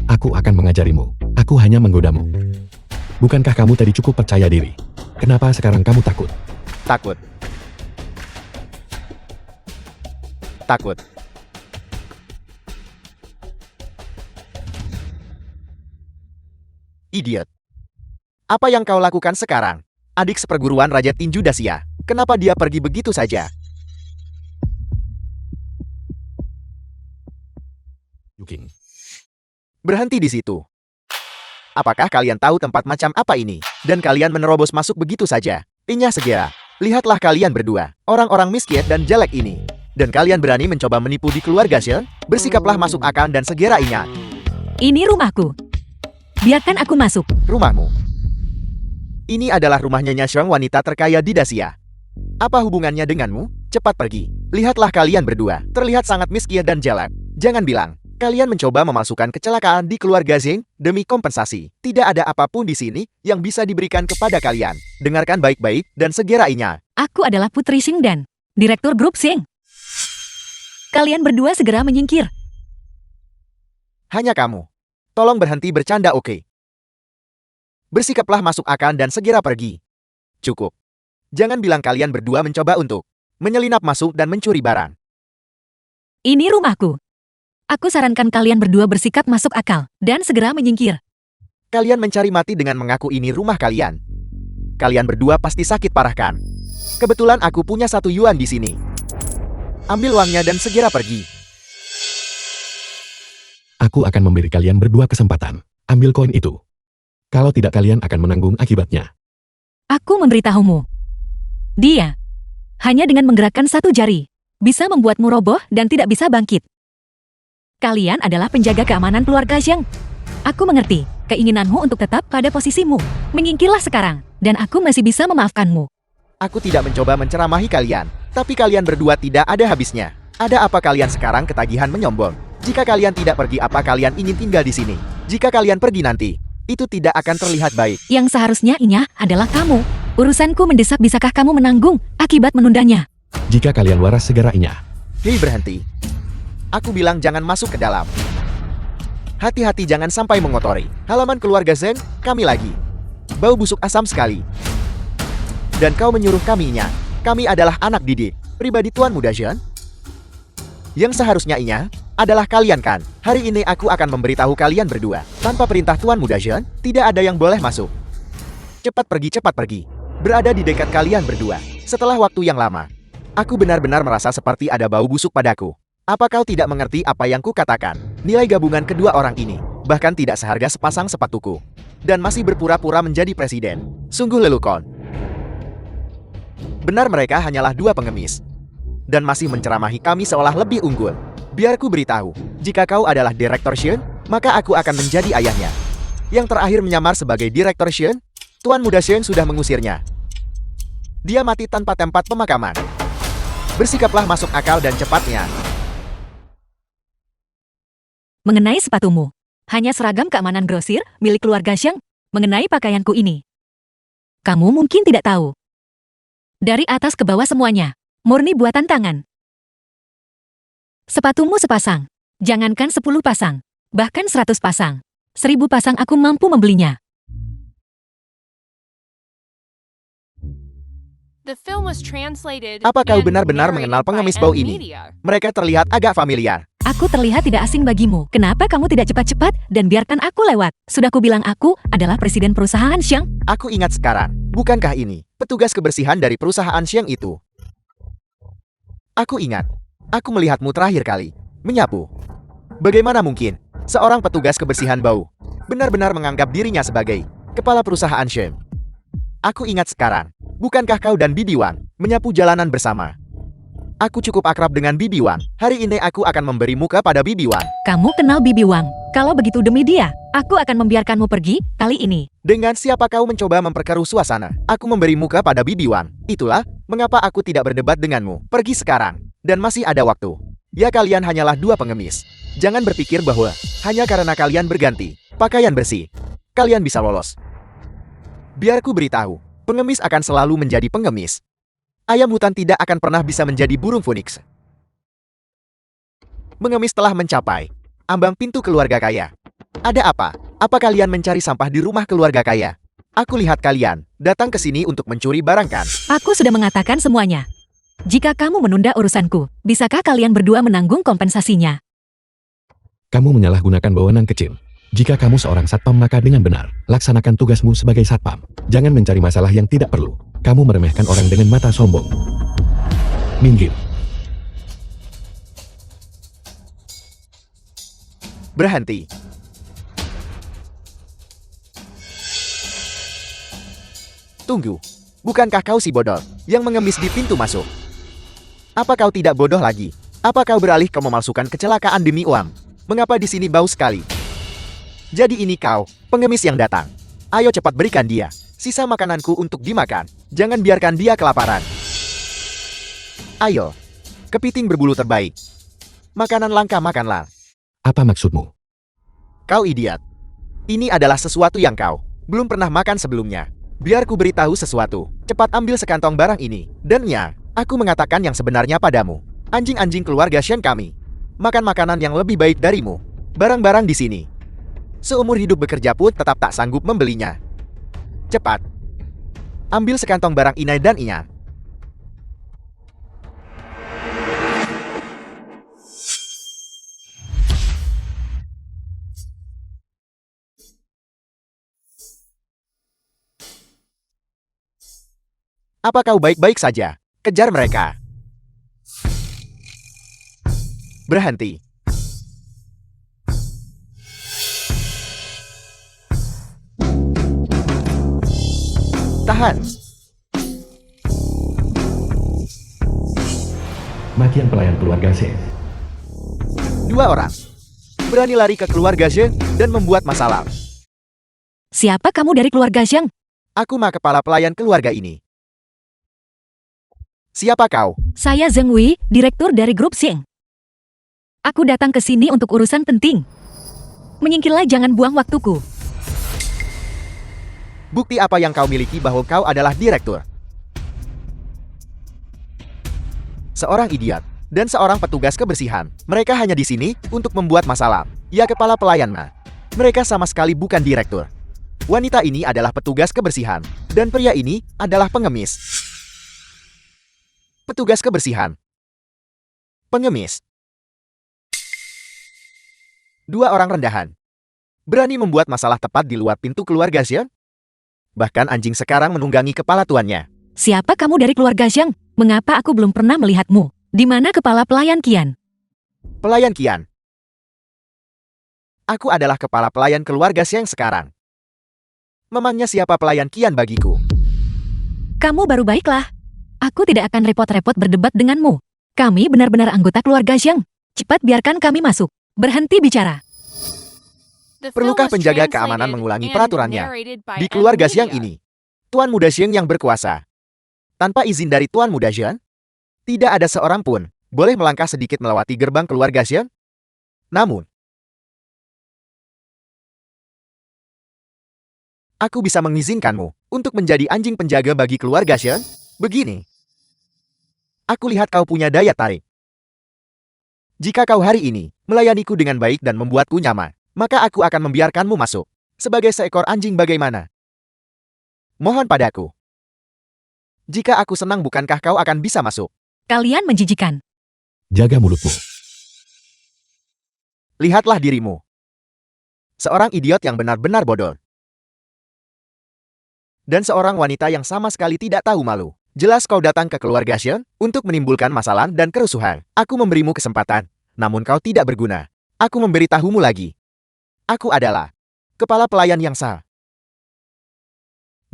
Aku akan mengajarimu. Aku hanya menggodamu. Bukankah kamu tadi cukup percaya diri? Kenapa sekarang kamu takut? Takut. Takut. Idiot. Apa yang kau lakukan sekarang? Adik seperguruan Raja Tinju Dacia. Kenapa dia pergi begitu saja? Yu King, Berhenti di situ. Apakah kalian tahu tempat macam apa ini? Dan kalian menerobos masuk begitu saja? Inya segera. Lihatlah kalian berdua, orang-orang miskin dan jelek ini. Dan kalian berani mencoba menipu di keluarga Shen? Bersikaplah masuk akal dan segera ingat. Ini rumahku. Biarkan aku masuk. Rumahmu. Ini adalah rumah Nyonya Xiong, wanita terkaya di Dacia. Apa hubungannya denganmu? Cepat pergi. Lihatlah kalian berdua, terlihat sangat miskin dan jelek. Jangan bilang, kalian mencoba memasukkan kecelakaan di keluarga Zheng demi kompensasi. Tidak ada apapun di sini yang bisa diberikan kepada kalian. Dengarkan baik-baik dan segera ingat. Aku adalah Putri Xingdan, Direktur Grup Xing. Kalian berdua segera menyingkir. Hanya kamu. Tolong berhenti bercanda, oke? Bersikaplah masuk akal dan segera pergi. Cukup. Jangan bilang kalian berdua mencoba untuk menyelinap masuk dan mencuri barang. Ini rumahku. Aku sarankan kalian berdua bersikap masuk akal dan segera menyingkir. Kalian mencari mati dengan mengaku ini rumah kalian. Kalian berdua pasti sakit parah kan? Kebetulan aku punya 1 yuan di sini. Ambil uangnya dan segera pergi. aku akan memberi kalian berdua kesempatan. Ambil koin itu. Kalau tidak, kalian akan menanggung akibatnya. Aku memberitahumu. Dia, hanya dengan menggerakkan 1 jari, bisa membuatmu roboh dan tidak bisa bangkit. Kalian adalah penjaga keamanan keluarga Zheng. Aku mengerti keinginanmu untuk tetap pada posisimu. Menyingkirlah sekarang, dan aku masih bisa memaafkanmu. Aku tidak mencoba menceramahi kalian, tapi kalian berdua tidak ada habisnya. Ada apa kalian sekarang ketagihan menyombong? Jika kalian tidak pergi, apa kalian ingin tinggal di sini? Jika kalian pergi nanti, itu tidak akan terlihat baik. Yang seharusnya inya adalah kamu. Urusanku mendesak, bisakah kamu menanggung akibat menundanya? Jika kalian waras, segera inyah. Hei, berhenti. Aku bilang jangan masuk ke dalam. Hati-hati jangan sampai mengotori halaman keluarga Zheng kami lagi. Bau busuk asam sekali. Dan kau menyuruh kaminya. Kami adalah anak didik pribadi Tuan Muda Zheng. Yang seharusnya inya adalah kalian kan. Hari ini aku akan memberitahu kalian berdua. Tanpa perintah Tuan Muda Zheng, tidak ada yang boleh masuk. Cepat pergi, cepat pergi. Berada di dekat kalian berdua. Setelah waktu yang lama, aku benar-benar merasa seperti ada bau busuk padaku. Apa kau tidak mengerti apa yang kukatakan? Nilai gabungan kedua orang ini bahkan tidak seharga sepasang sepatuku. Dan masih berpura-pura menjadi presiden. Sungguh lelukon. Benar, mereka hanyalah 2 pengemis. Dan masih menceramahi kami seolah lebih unggul. Biar ku beritahu, jika kau adalah Direktur Shen, maka aku akan menjadi ayahnya. Yang terakhir menyamar sebagai Direktur Shen, Tuan Muda Shen sudah mengusirnya. Dia mati tanpa tempat pemakaman. Bersikaplah masuk akal dan cepatnya. Mengenai sepatumu, hanya seragam keamanan grosir milik keluarga Zheng. Mengenai pakaianku ini, kamu mungkin tidak tahu. Dari atas ke bawah semuanya, murni buatan tangan. Sepatumu sepasang, jangankan 10 pasang, bahkan 100 pasang. 1000 pasang aku mampu membelinya. The film was translated Apa kau and benar-benar narrated mengenal by pengemis M bau ini? Media. Mereka terlihat agak familiar. Aku terlihat tidak asing bagimu. Kenapa kamu tidak cepat-cepat dan biarkan aku lewat? Sudah kubilang aku adalah presiden perusahaan Xiang. Aku ingat sekarang. Bukankah ini petugas kebersihan dari perusahaan Xiang itu? Aku ingat. Aku melihatmu terakhir kali. Menyapu. Bagaimana mungkin seorang petugas kebersihan bau benar-benar menganggap dirinya sebagai kepala perusahaan Xiang? Aku ingat sekarang. Bukankah kau dan Bibi Wang menyapu jalanan bersama? Aku cukup akrab dengan Bibi Wang. Hari ini aku akan memberi muka pada Bibi Wang. Kamu kenal Bibi Wang. Kalau begitu demi dia, aku akan membiarkanmu pergi kali ini. Dengan siapa kau mencoba memperkeruh suasana? Aku memberi muka pada Bibi Wang. Itulah mengapa aku tidak berdebat denganmu. Pergi sekarang. Dan masih ada waktu. Ya, kalian hanyalah dua pengemis. Jangan berpikir bahwa hanya karena kalian berganti pakaian bersih, kalian bisa lolos. Biar ku beritahu, pengemis akan selalu menjadi pengemis. Ayam hutan tidak akan pernah bisa menjadi burung phoenix. Mengemis telah mencapai ambang pintu keluarga kaya. Ada apa? Apa kalian mencari sampah di rumah keluarga kaya? Aku lihat kalian datang ke sini untuk mencuri barang kan? Aku sudah mengatakan semuanya. Jika kamu menunda urusanku, bisakah kalian berdua menanggung kompensasinya? Kamu menyalahgunakan wewenang kecil. Jika kamu seorang satpam maka dengan benar, laksanakan tugasmu sebagai satpam. Jangan mencari masalah yang tidak perlu. Kamu meremehkan orang dengan mata sombong. Minggir. Berhenti. Tunggu. Bukankah kau si bodoh yang mengemis di pintu masuk? Apa kau tidak bodoh lagi? Apa kau beralih ke memalsukan kecelakaan demi uang? Mengapa di sini bau sekali? Jadi ini kau, pengemis yang datang. Ayo cepat berikan dia sisa makananku untuk dimakan. Jangan biarkan dia kelaparan. Ayo, kepiting berbulu terbaik. Makanan langka makanlah. Apa maksudmu? Kau idiot. Ini adalah sesuatu yang kau belum pernah makan sebelumnya. Biar ku beritahu sesuatu. Cepat ambil sekantong barang ini. Dan ya, aku mengatakan yang sebenarnya padamu. Anjing-anjing keluarga Shen kami makan makanan yang lebih baik darimu. Barang-barang di sini seumur hidup bekerja pun tetap tak sanggup membelinya. Cepat. Ambil sekantong barang Inai dan Inya. Apa kau baik-baik saja? Kejar mereka. Berhenti. Tahan. Makian pelayan keluarga Shen. Dua orang berani lari ke keluarga Zheng dan membuat masalah. Siapa kamu dari keluarga Xiang? Aku mah kepala pelayan keluarga ini. Siapa kau? Saya Zheng Wei, direktur dari grup Xiang. Aku datang ke sini untuk urusan penting. Menyingkirlah, jangan buang waktuku. Bukti apa yang kau miliki bahwa kau adalah direktur? Seorang idiot dan seorang petugas kebersihan. Mereka hanya di sini untuk membuat masalah. Ya, kepala pelayan mah. Mereka sama sekali bukan direktur. Wanita ini adalah petugas kebersihan dan pria ini adalah pengemis. Petugas kebersihan. Pengemis. Dua orang rendahan. Berani membuat masalah tepat di luar pintu keluarga Xiang? Bahkan anjing sekarang menunggangi kepala tuannya. Siapa kamu dari keluarga Xiang? Mengapa aku belum pernah melihatmu? Di mana kepala pelayan Qian? Pelayan Qian. Aku adalah kepala pelayan keluarga Xiang sekarang. Memangnya siapa pelayan Qian bagiku? Kamu baru baiklah. Aku tidak akan repot-repot berdebat denganmu. Kami benar-benar anggota keluarga Xiang. Cepat biarkan kami masuk. Berhenti bicara. The film Perlukah was penjaga translated keamanan mengulangi and peraturannya narrated by di keluarga M Xiang Media. ini? Tuan Muda Xiang yang berkuasa. Tanpa izin dari Tuan Muda Xiang, tidak ada seorang pun boleh melangkah sedikit melewati gerbang keluarga Xiang. Namun, aku bisa mengizinkanmu untuk menjadi anjing penjaga bagi keluarga Xiang. Begini. Aku lihat kau punya daya tarik. Jika kau hari ini melayaniku dengan baik dan membuatku nyaman, maka aku akan membiarkanmu masuk. Sebagai seekor anjing bagaimana? Mohon padaku. Jika aku senang bukankah kau akan bisa masuk? Kalian menjijikan. Jaga mulutmu. Lihatlah dirimu. Seorang idiot yang benar-benar bodoh. Dan seorang wanita yang sama sekali tidak tahu malu. Jelas kau datang ke keluarga Shen untuk menimbulkan masalah dan kerusuhan. Aku memberimu kesempatan, namun kau tidak berguna. Aku memberitahumu lagi. Aku adalah kepala pelayan yang sah.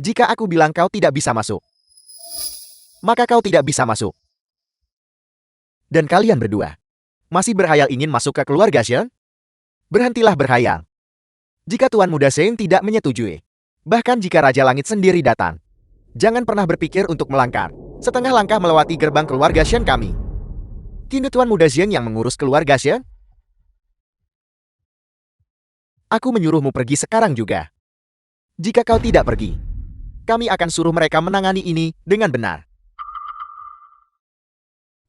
Jika aku bilang kau tidak bisa masuk, maka kau tidak bisa masuk. Dan kalian berdua masih berhayal ingin masuk ke keluarga Shen? Berhentilah berhayal. Jika Tuan Muda Shen tidak menyetujui, bahkan jika Raja Langit sendiri datang, jangan pernah berpikir untuk melangkah setengah langkah melewati gerbang keluarga Shen kami. Kini Tuan Muda Zheng yang mengurus keluarga Shen? Aku menyuruhmu pergi sekarang juga. Jika kau tidak pergi, kami akan suruh mereka menangani ini dengan benar.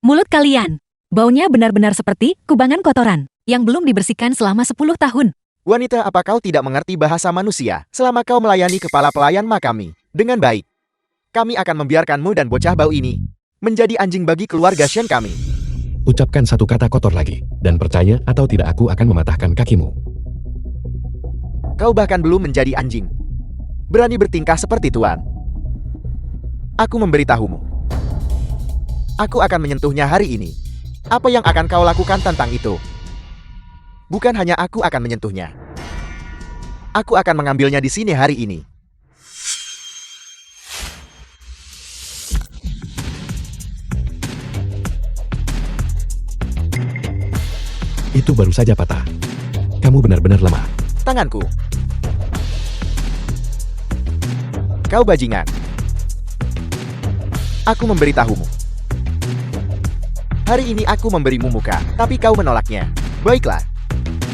Mulut kalian, baunya benar-benar seperti kubangan kotoran yang belum dibersihkan selama 10 tahun. Wanita, apa kau tidak mengerti bahasa manusia? Selama kau melayani kepala pelayan kami dengan baik, kami akan membiarkanmu dan bocah bau ini menjadi anjing bagi keluarga Shen kami. Ucapkan satu kata kotor lagi, dan percaya atau tidak aku akan mematahkan kakimu. Kau bahkan belum menjadi anjing. Berani bertingkah seperti tuan. Aku memberitahumu. Aku akan menyentuhnya hari ini. Apa yang akan kau lakukan tentang itu? Bukan hanya aku akan menyentuhnya. Aku akan mengambilnya di sini hari ini. Itu baru saja patah. Kamu benar-benar lemah. Tanganku. Kau bajingan. Aku memberitahumu. Hari ini aku memberimu muka, tapi kau menolaknya. Baiklah.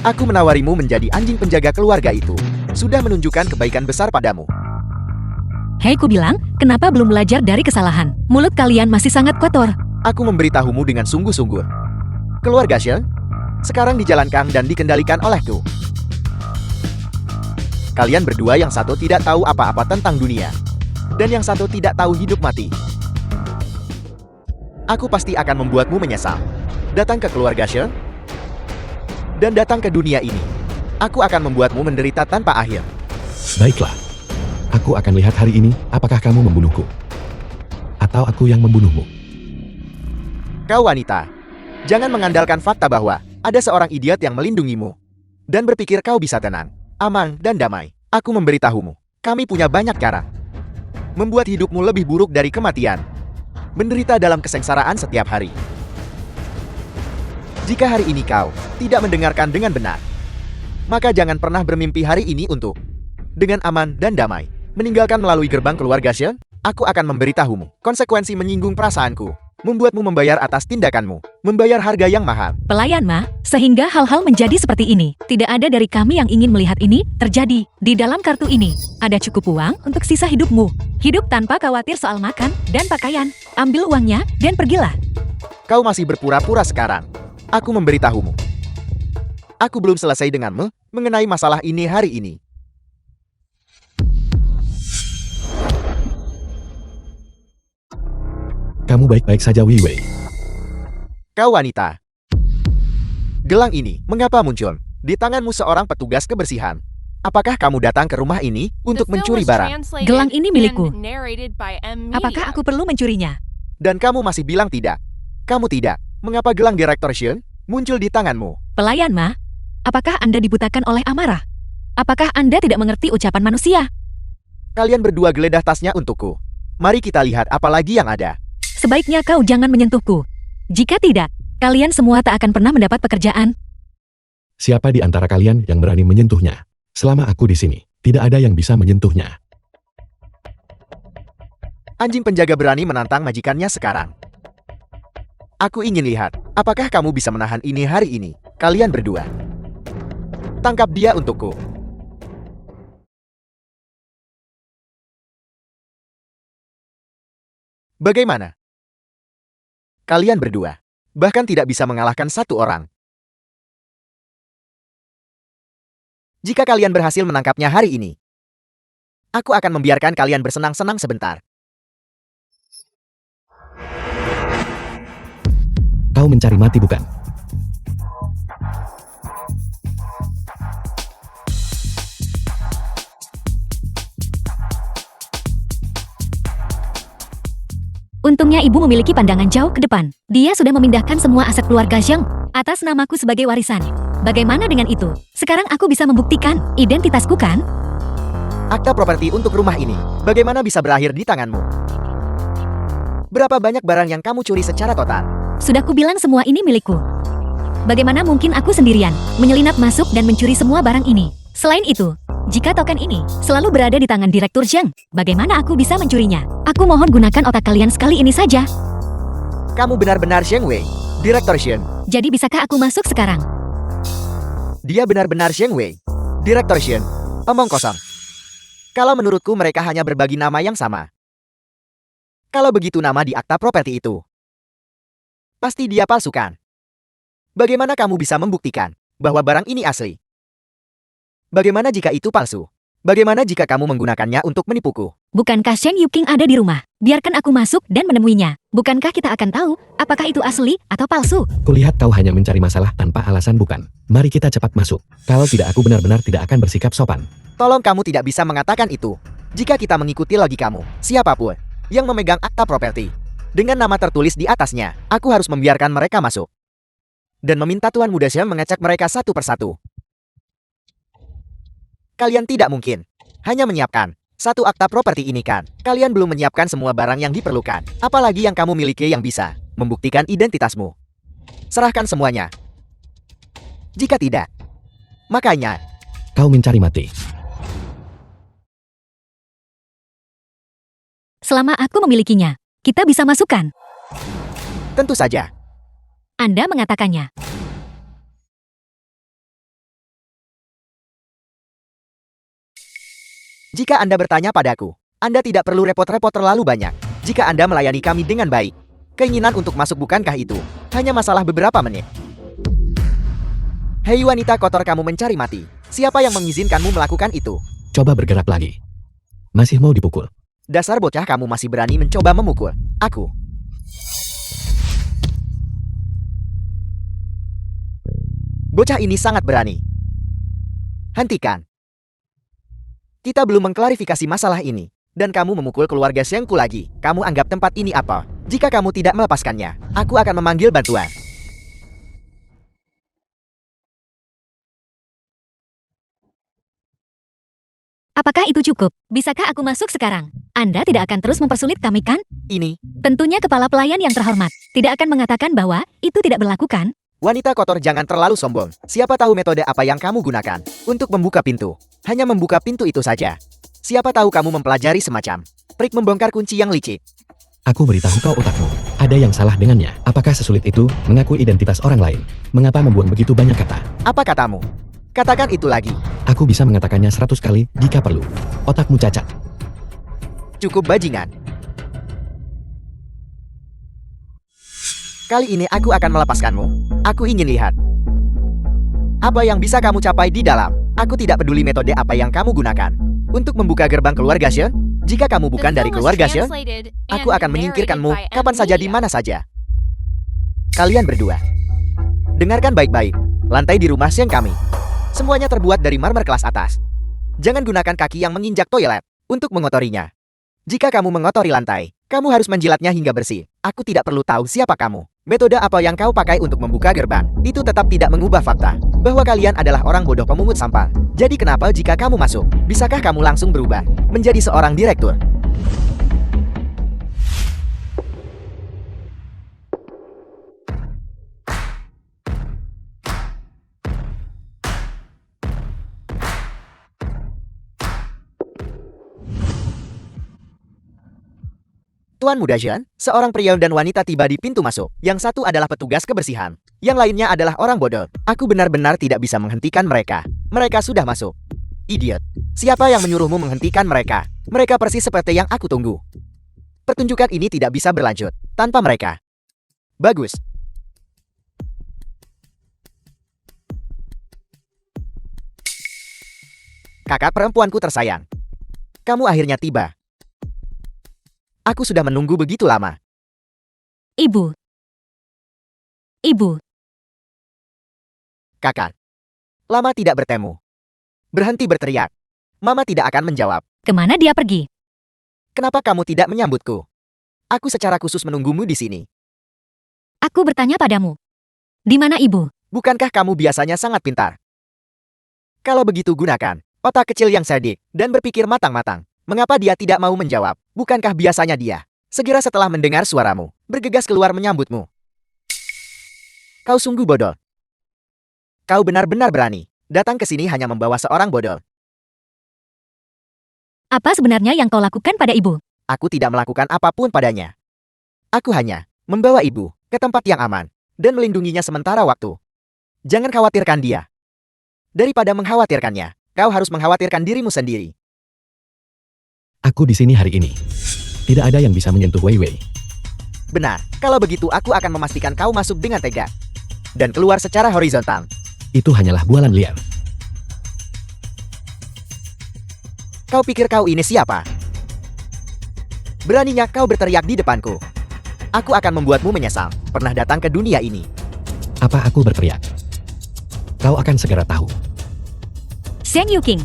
Aku menawarimu menjadi anjing penjaga keluarga itu. Sudah menunjukkan kebaikan besar padamu. Hei, ku bilang, kenapa belum belajar dari kesalahan? Mulut kalian masih sangat kotor. Aku memberitahumu dengan sungguh-sungguh. Keluarga Shen sekarang dijalankan dan dikendalikan olehku. Kalian berdua, yang satu tidak tahu apa-apa tentang dunia, dan yang satu tidak tahu hidup mati. Aku pasti akan membuatmu menyesal. Datang ke keluarga Shen dan datang ke dunia ini. Aku akan membuatmu menderita tanpa akhir. Baiklah. Aku akan lihat hari ini apakah kamu membunuhku. Atau aku yang membunuhmu. Kau wanita, jangan mengandalkan fakta bahwa ada seorang idiot yang melindungimu. Dan berpikir kau bisa tenang, aman, dan damai. Aku memberitahumu, kami punya banyak cara. Membuat hidupmu lebih buruk dari kematian. Menderita dalam kesengsaraan setiap hari. Jika hari ini kau tidak mendengarkan dengan benar, maka jangan pernah bermimpi hari ini untuk dengan aman dan damai meninggalkan melalui gerbang keluarga Shen. Aku akan memberitahumu konsekuensi menyinggung perasaanku, membuatmu membayar atas tindakanmu, membayar harga yang mahal. Pelayan Ma, sehingga hal-hal menjadi seperti ini. Tidak ada dari kami yang ingin melihat ini terjadi. Di dalam kartu ini, ada cukup uang untuk sisa hidupmu. Hidup tanpa khawatir soal makan dan pakaian. Ambil uangnya dan pergilah. Kau masih berpura-pura sekarang. Aku memberitahumu. Aku belum selesai denganmu mengenai masalah ini hari ini. Kamu baik-baik saja, Wei Wei. Kau wanita. Gelang ini mengapa muncul di tanganmu seorang petugas kebersihan? Apakah kamu datang ke rumah ini untuk mencuri barang? Gelang ini milikku. Apakah aku perlu mencurinya? Dan kamu masih bilang tidak. Kamu tidak. Mengapa gelang Direktur Shen muncul di tanganmu? Pelayan Ma, apakah Anda dibutakan oleh amarah? Apakah Anda tidak mengerti ucapan manusia? Kalian berdua geledah tasnya untukku. Mari kita lihat apa lagi yang ada. Sebaiknya kau jangan menyentuhku. Jika tidak, kalian semua tak akan pernah mendapat pekerjaan. Siapa di antara kalian yang berani menyentuhnya? Selama aku di sini, tidak ada yang bisa menyentuhnya. Anjing penjaga berani menantang majikannya sekarang. Aku ingin lihat, apakah kamu bisa menahan ini hari ini, kalian berdua. Tangkap dia untukku. Bagaimana? Kalian berdua bahkan tidak bisa mengalahkan satu orang. Jika kalian berhasil menangkapnya hari ini, aku akan membiarkan kalian bersenang-senang sebentar. Kau mencari mati, bukan? Untungnya ibu memiliki pandangan jauh ke depan. Dia sudah memindahkan semua aset keluarga Zheng atas namaku sebagai warisan. Bagaimana dengan itu? Sekarang aku bisa membuktikan identitasku kan? Akta properti untuk rumah ini, bagaimana bisa berakhir di tanganmu? Berapa banyak barang yang kamu curi secara total? Sudah kubilang semua ini milikku. Bagaimana mungkin aku sendirian menyelinap masuk dan mencuri semua barang ini? Selain itu, jika token ini selalu berada di tangan Direktur Zheng, bagaimana aku bisa mencurinya? Aku mohon gunakan otak kalian sekali ini saja. Kamu benar-benar Zheng Wei, Direktur Shen. Jadi bisakah aku masuk sekarang? Dia benar-benar Zheng Wei, Direktur Shen. Omong kosong. Kalau menurutku mereka hanya berbagi nama yang sama. Kalau begitu nama di akta properti itu, pasti dia palsukan. Bagaimana kamu bisa membuktikan bahwa barang ini asli? Bagaimana jika itu palsu? Bagaimana jika kamu menggunakannya untuk menipuku? Bukankah Shen Yuqing ada di rumah? Biarkan aku masuk dan menemuinya. Bukankah kita akan tahu apakah itu asli atau palsu? Kulihat kau hanya mencari masalah tanpa alasan bukan? Mari kita cepat masuk. Kalau tidak aku benar-benar tidak akan bersikap sopan. Tolong kamu tidak bisa mengatakan itu. Jika kita mengikuti logikamu, siapapun yang memegang akta properti dengan nama tertulis di atasnya, aku harus membiarkan mereka masuk dan meminta Tuan Muda Shen mengecek mereka satu persatu. Kalian tidak mungkin hanya menyiapkan satu akta properti ini kan? Kalian belum menyiapkan semua barang yang diperlukan. Apalagi yang kamu miliki yang bisa membuktikan identitasmu. Serahkan semuanya. Jika tidak, makanya Kau mencari mati. Selama aku memilikinya, kita bisa masukkan. tentu saja. Anda mengatakannya. Jika Anda bertanya padaku, Anda tidak perlu repot-repot terlalu banyak. Jika Anda melayani kami dengan baik, keinginan untuk masuk bukankah itu hanya masalah beberapa menit? Hei wanita kotor, kamu mencari mati. Siapa yang mengizinkanmu melakukan itu? Coba bergerak lagi. Masih mau dipukul? Dasar bocah, kamu masih berani mencoba memukul aku. Bocah ini sangat berani. Hentikan. Kita belum mengklarifikasi masalah ini. Dan kamu memukul keluarga Shengku lagi. Kamu anggap tempat ini apa? Jika kamu tidak melepaskannya, aku akan memanggil bantuan. Apakah itu cukup? Bisakah aku masuk sekarang? Anda tidak akan terus mempersulit kami kan? Ini, Tentunya kepala pelayan yang terhormat tidak akan mengatakan bahwa itu tidak berlaku kan? wanita kotor, jangan terlalu sombong. Siapa tahu metode apa yang kamu gunakan untuk membuka pintu. Hanya membuka pintu itu saja. Siapa tahu kamu mempelajari semacam trik membongkar kunci yang licik. Aku beritahu kau otakmu. Ada yang salah dengannya. Apakah sesulit itu mengakui identitas orang lain? Mengapa membuang begitu banyak kata? Apa katamu? Katakan itu lagi. Aku bisa mengatakannya 100 kali jika perlu. Otakmu cacat. Cukup bajingan. Kali ini aku akan melepaskanmu. Aku ingin lihat apa yang bisa kamu capai di dalam. Aku tidak peduli metode apa yang kamu gunakan untuk membuka gerbang keluarga Shen. Jika kamu bukan dari keluarga Shen, aku akan menyingkirkanmu kapan saja di mana saja. Kalian berdua, dengarkan baik-baik. Lantai di rumah Shen kami semuanya terbuat dari marmer kelas atas. Jangan gunakan kaki yang menginjak toilet untuk mengotorinya. Jika kamu mengotori lantai, kamu harus menjilatnya hingga bersih. Aku tidak perlu tahu siapa kamu. Metode apa yang kau pakai untuk membuka gerbang, itu tetap tidak mengubah fakta bahwa kalian adalah orang bodoh pemungut sampah. Jadi kenapa jika kamu masuk, bisakah kamu langsung berubah menjadi seorang direktur? Tuan Muda Shen, seorang pria dan wanita tiba di pintu masuk. Yang satu adalah petugas kebersihan. Yang lainnya adalah orang bodoh. Aku benar-benar tidak bisa menghentikan mereka. Mereka sudah masuk. Idiot. Siapa yang menyuruhmu menghentikan mereka? Mereka persis seperti yang aku tunggu. Pertunjukan ini tidak bisa berlanjut tanpa mereka. Bagus. Kakak perempuanku tersayang. Kamu akhirnya tiba. Aku sudah menunggu begitu lama. Ibu. Ibu. Kakak. Lama tidak bertemu. Berhenti berteriak. Mama tidak akan menjawab. Kemana dia pergi? Kenapa kamu tidak menyambutku? Aku secara khusus menunggumu di sini. Aku bertanya padamu. Di mana ibu? Bukankah kamu biasanya sangat pintar? Kalau begitu gunakan otak kecil yang cerdik dan berpikir matang-matang. Mengapa dia tidak mau menjawab? Bukankah biasanya dia segera setelah mendengar suaramu bergegas keluar menyambutmu? Kau sungguh bodoh. Kau benar-benar berani datang ke sini hanya membawa seorang bodoh. Apa sebenarnya yang kau lakukan pada ibu? Aku tidak melakukan apapun padanya. Aku hanya membawa ibu ke tempat yang aman dan melindunginya sementara waktu. Jangan khawatirkan dia. Daripada mengkhawatirkannya, kau harus mengkhawatirkan dirimu sendiri. Aku di sini hari ini. Tidak ada yang bisa menyentuh Wei Wei. Benar, kalau begitu aku akan memastikan kau masuk dengan tegak dan keluar secara horizontal. Itu hanyalah bualan liar. Kau pikir kau ini siapa? Beraninya kau berteriak di depanku. Aku akan membuatmu menyesal pernah datang ke dunia ini. Apa aku berteriak? Kau akan segera tahu. Zheng Yuqing.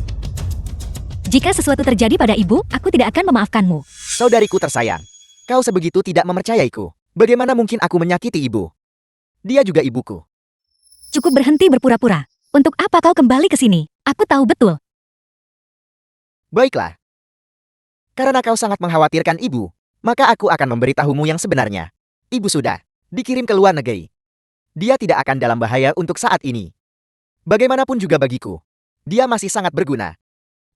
Jika sesuatu terjadi pada ibu, aku tidak akan memaafkanmu. Saudariku tersayang, kau sebegitu tidak mempercayaiku. Bagaimana mungkin aku menyakiti ibu? Dia juga ibuku. Cukup berhenti berpura-pura. Untuk apa kau kembali ke sini? Aku tahu betul. Baiklah. Karena kau sangat mengkhawatirkan ibu, maka aku akan memberitahumu yang sebenarnya. Ibu sudah dikirim ke luar negeri. Dia tidak akan dalam bahaya untuk saat ini. Bagaimanapun juga bagiku, dia masih sangat berguna.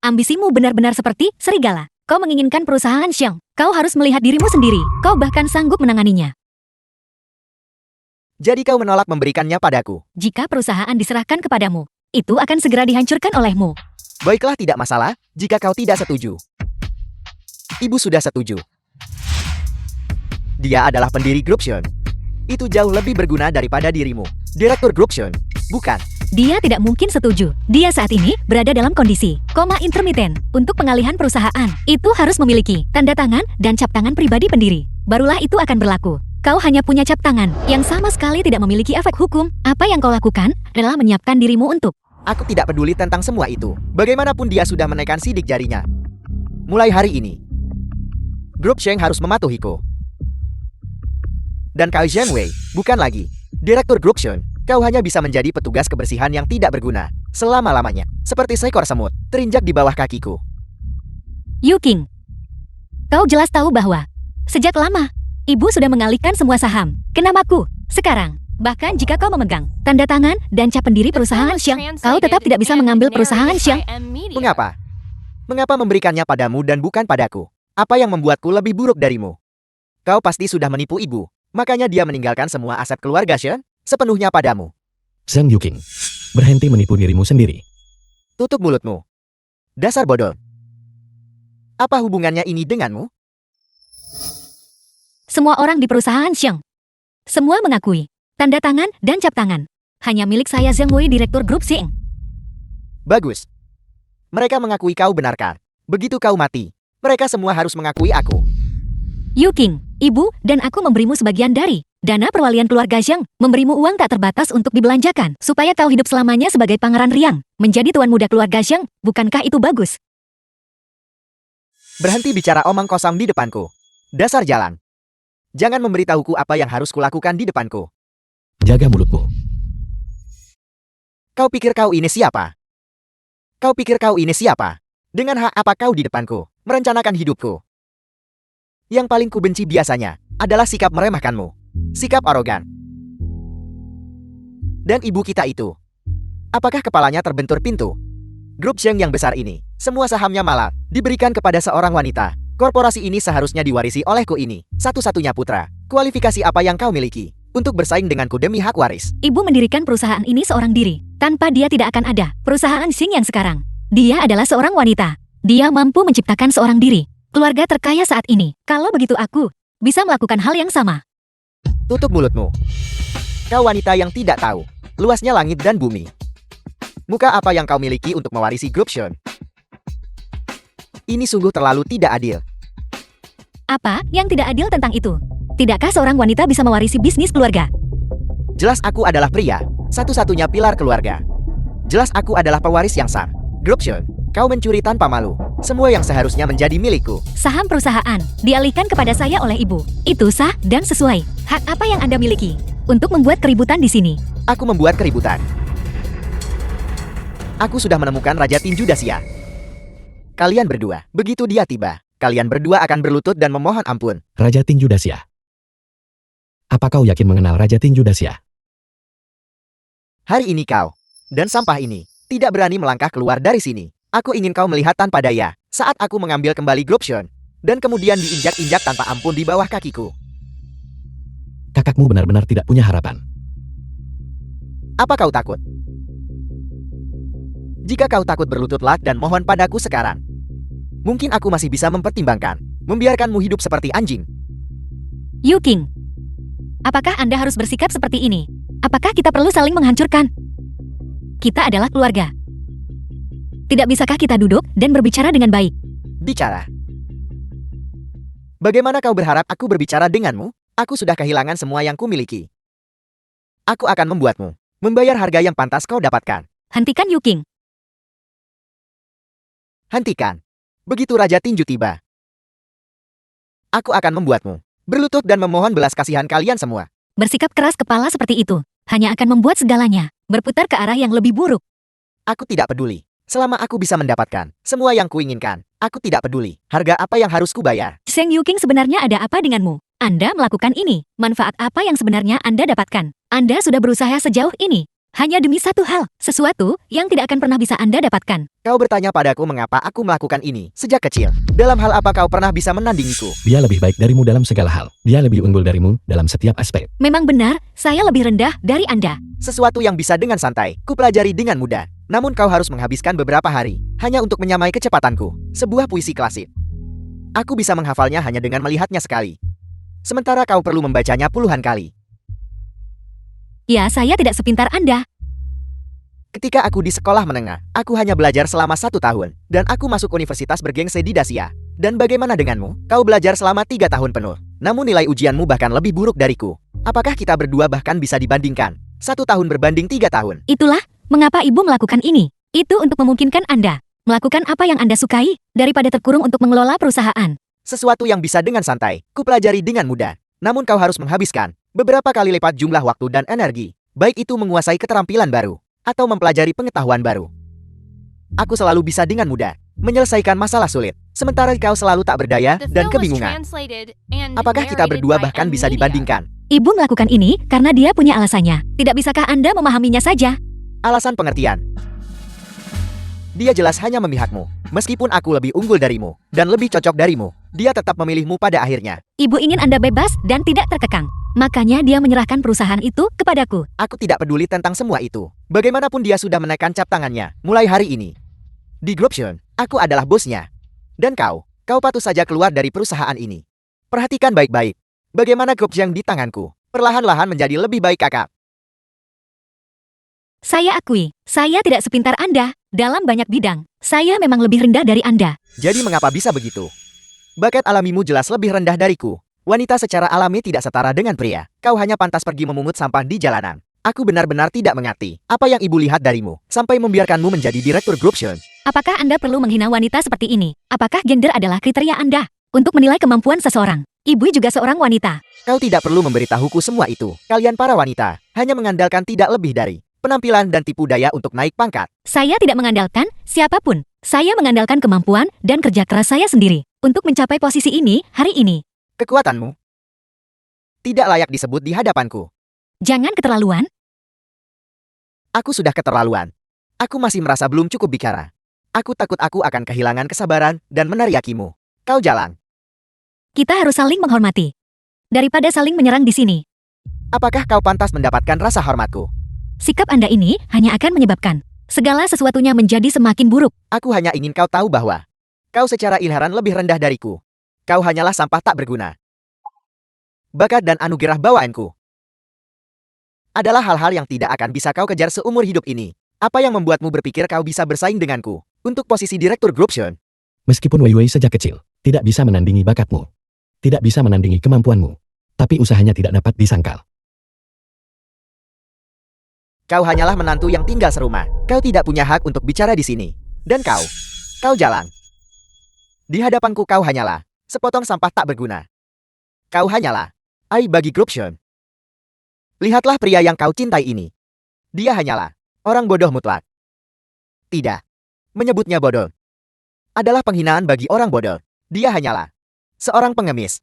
Ambisimu benar-benar seperti serigala. Kau menginginkan perusahaan Xiang. Kau harus melihat dirimu sendiri. Kau bahkan sanggup menanganinya. Jadi kau menolak memberikannya padaku. Jika perusahaan diserahkan kepadamu, itu akan segera dihancurkan olehmu. Baiklah, tidak masalah jika kau tidak setuju. Ibu sudah setuju. Dia adalah pendiri Group Xion. Itu jauh lebih berguna daripada dirimu, Direktur Group Xion. Bukan. Dia tidak mungkin setuju. Dia saat ini berada dalam kondisi koma intermiten. Untuk pengalihan perusahaan, itu harus memiliki tanda tangan dan cap tangan pribadi pendiri. Barulah itu akan berlaku. Kau hanya punya cap tangan yang sama sekali tidak memiliki efek hukum. Apa yang kau lakukan adalah menyiapkan dirimu untuk... Aku tidak peduli tentang semua itu. Bagaimanapun dia sudah menaikkan sidik jarinya. Mulai hari ini, Group Xiang harus mematuhiku. Dan kau Zheng Wei, bukan lagi Direktur Group Xion. Kau hanya bisa menjadi petugas kebersihan yang tidak berguna selama-lamanya. Seperti seekor semut, terinjak di bawah kakiku. Yuqing, kau jelas tahu bahwa sejak lama, ibu sudah mengalihkan semua saham ke namaku. Sekarang, bahkan jika kau memegang tanda tangan dan cap pendiri perusahaan Xiang, kau tetap tidak bisa mengambil perusahaan Xiang. Mengapa? Mengapa memberikannya padamu dan bukan padaku? Apa yang membuatku lebih buruk darimu? Kau pasti sudah menipu ibu. Makanya dia meninggalkan semua aset keluarga Xian sepenuhnya padamu. Zheng Yuqing, berhenti menipu dirimu sendiri. Tutup mulutmu. Dasar bodoh. Apa hubungannya ini denganmu? Semua orang di perusahaan Xiang, semua mengakui tanda tangan dan cap tangan hanya milik saya Zheng Wei, Direktur Grup Xiang. Bagus. Mereka mengakui kau benarkah? Begitu kau mati, mereka semua harus mengakui aku. Yuqing, ibu dan aku memberimu sebagian dari dana perwalian keluarga Xiang, memberimu uang tak terbatas untuk dibelanjakan, supaya kau hidup selamanya sebagai Pangeran Riang, menjadi tuan muda keluarga Xiang. Bukankah itu bagus? Berhenti bicara omong kosong di depanku. Dasar jalan. Jangan memberitahuku apa yang harus kulakukan di depanku. Jaga mulutmu. Kau pikir kau ini siapa? Kau pikir kau ini siapa? Dengan hak apa kau di depanku, merencanakan hidupku? Yang paling kubenci biasanya adalah sikap meremehkanmu. Sikap arogan. Dan ibu kita itu, apakah kepalanya terbentur pintu? Grup Xiang yang besar ini, semua sahamnya malah diberikan kepada seorang wanita. Korporasi ini seharusnya diwarisi olehku ini, satu-satunya putra. Kualifikasi apa yang kau miliki untuk bersaing denganku demi hak waris? Ibu mendirikan perusahaan ini seorang diri. Tanpa dia tidak akan ada perusahaan Xing yang sekarang. Dia adalah seorang wanita. Dia mampu menciptakan seorang diri. Keluarga terkaya saat ini. Kalau begitu aku bisa melakukan hal yang sama. Tutup mulutmu. Kau wanita yang tidak tahu luasnya langit dan bumi. Muka apa yang kau miliki untuk mewarisi Grup Xion? Ini sungguh terlalu tidak adil. Apa yang tidak adil tentang itu? Tidakkah seorang wanita bisa mewarisi bisnis keluarga? Jelas aku adalah pria, satu-satunya pilar keluarga. Jelas aku adalah pewaris yang sah. Grup Xion, kau mencuri tanpa malu. Semua yang seharusnya menjadi milikku. Saham perusahaan dialihkan kepada saya oleh ibu. Itu sah dan sesuai. Hak apa yang Anda miliki? Untuk membuat keributan di sini. Aku membuat keributan. Aku sudah menemukan Raja Tinju Dacia. Kalian berdua, begitu dia tiba, kalian berdua akan berlutut dan memohon ampun. Raja Tinju Dacia. Apa kau yakin mengenal Raja Tinju Dacia? Hari ini kau, dan sampah ini, tidak berani melangkah keluar dari sini. Aku ingin kau melihat tanpa daya, saat aku mengambil kembali Globsion, dan kemudian diinjak-injak tanpa ampun di bawah kakiku. Kakakmu benar-benar tidak punya harapan. Apa kau takut? Jika kau takut berlututlah dan mohon padaku sekarang. Mungkin aku masih bisa mempertimbangkan, membiarkanmu hidup seperti anjing. Yu King, apakah Anda harus bersikap seperti ini? Apakah kita perlu saling menghancurkan? Kita adalah keluarga. Tidak bisakah kita duduk dan berbicara dengan baik? Bicara. Bagaimana kau berharap aku berbicara denganmu? Aku sudah kehilangan semua yang kumiliki. Aku akan membuatmu membayar harga yang pantas kau dapatkan. Hentikan Yu King. Hentikan. Begitu Raja Tinju tiba, aku akan membuatmu berlutut dan memohon belas kasihan kalian semua. Bersikap keras kepala seperti itu hanya akan membuat segalanya berputar ke arah yang lebih buruk. Aku tidak peduli. Selama aku bisa mendapatkan semua yang kuinginkan, aku tidak peduli harga apa yang harus kubayar. Seng Yu King, sebenarnya ada apa denganmu? Anda melakukan ini. Manfaat apa yang sebenarnya Anda dapatkan? Anda sudah berusaha sejauh ini hanya demi satu hal, sesuatu yang tidak akan pernah bisa Anda dapatkan. Kau bertanya padaku mengapa aku melakukan ini sejak kecil. Dalam hal apa kau pernah bisa menandingiku? Dia lebih baik darimu dalam segala hal. Dia lebih unggul darimu dalam setiap aspek. Memang benar, saya lebih rendah dari Anda. Sesuatu yang bisa dengan santai, kupelajari dengan mudah. Namun kau harus menghabiskan beberapa hari hanya untuk menyamai kecepatanku. Sebuah puisi klasik. Aku bisa menghafalnya hanya dengan melihatnya sekali. Sementara kau perlu membacanya puluhan kali. Ya, saya tidak sepintar Anda. Ketika aku di sekolah menengah, aku hanya belajar selama 1 tahun. Dan aku masuk universitas bergengsi di Dacia. Dan bagaimana denganmu? Kau belajar selama 3 tahun penuh. Namun nilai ujianmu bahkan lebih buruk dariku. Apakah kita berdua bahkan bisa dibandingkan? 1 tahun berbanding 3 tahun. Itulah mengapa ibu melakukan ini. Itu untuk memungkinkan Anda melakukan apa yang Anda sukai, daripada terkurung untuk mengelola perusahaan. Sesuatu yang bisa dengan santai, kupelajari dengan mudah. Namun kau harus menghabiskan beberapa kali lipat jumlah waktu dan energi. Baik itu menguasai keterampilan baru, atau mempelajari pengetahuan baru. Aku selalu bisa dengan mudah menyelesaikan masalah sulit, sementara kau selalu tak berdaya The dan film was kebingungan. translated and Apakah kita narrated berdua by bahkan bisa N-Media. dibandingkan? Ibu melakukan ini karena dia punya alasannya. Tidak bisakah Anda memahaminya saja? Alasan pengertian. Dia jelas hanya memihakmu. Meskipun aku lebih unggul darimu, dan lebih cocok darimu, dia tetap memilihmu pada akhirnya. Ibu ingin Anda bebas dan tidak terkekang. Makanya dia menyerahkan perusahaan itu kepadaku. Aku tidak peduli tentang semua itu. Bagaimanapun dia sudah menekan cap tangannya, mulai hari ini. Di Globsion, aku adalah bosnya. Dan kau patut saja keluar dari perusahaan ini. Perhatikan baik-baik. Bagaimana Globsion di tanganku, perlahan-lahan menjadi lebih baik kakak. Saya akui, saya tidak sepintar Anda dalam banyak bidang. Saya memang lebih rendah dari Anda. Jadi mengapa bisa begitu? Bakat alamimu jelas lebih rendah dariku. Wanita secara alami tidak setara dengan pria. Kau hanya pantas pergi memungut sampah di jalanan. Aku benar-benar tidak mengerti apa yang ibu lihat darimu, sampai membiarkanmu menjadi direktur Globsion. Apakah Anda perlu menghina wanita seperti ini? Apakah gender adalah kriteria Anda untuk menilai kemampuan seseorang? Ibu juga seorang wanita. Kau tidak perlu memberitahuku semua itu. Kalian para wanita hanya mengandalkan tidak lebih dari penampilan dan tipu daya untuk naik pangkat. Saya tidak mengandalkan siapapun. Saya mengandalkan kemampuan dan kerja keras saya sendiri untuk mencapai posisi ini hari ini. Kekuatanmu tidak layak disebut di hadapanku. Jangan keterlaluan. Aku sudah keterlaluan. Aku masih merasa belum cukup bicara. Aku takut aku akan kehilangan kesabaran dan menariakimu. Kau jalan. Kita harus saling menghormati daripada saling menyerang di sini. Apakah kau pantas mendapatkan rasa hormatku? Sikap Anda ini hanya akan menyebabkan segala sesuatunya menjadi semakin buruk. Aku hanya ingin kau tahu bahwa kau secara inheran lebih rendah dariku. Kau hanyalah sampah tak berguna. Bakat dan anugerah bawaanku adalah hal-hal yang tidak akan bisa kau kejar seumur hidup ini. Apa yang membuatmu berpikir kau bisa bersaing denganku untuk posisi direktur Globsion? Meskipun Wei Wei sejak kecil tidak bisa menandingi bakatmu, tidak bisa menandingi kemampuanmu, tapi usahanya tidak dapat disangkal. Kau hanyalah menantu yang tinggal serumah. Kau tidak punya hak untuk bicara di sini. Dan kau jalan. Di hadapanku kau hanyalah sepotong sampah tak berguna. Kau hanyalah aib bagi grup Shen. Lihatlah pria yang kau cintai ini. Dia hanyalah orang bodoh mutlak. Tidak. Menyebutnya bodoh adalah penghinaan bagi orang bodoh. Dia hanyalah seorang pengemis.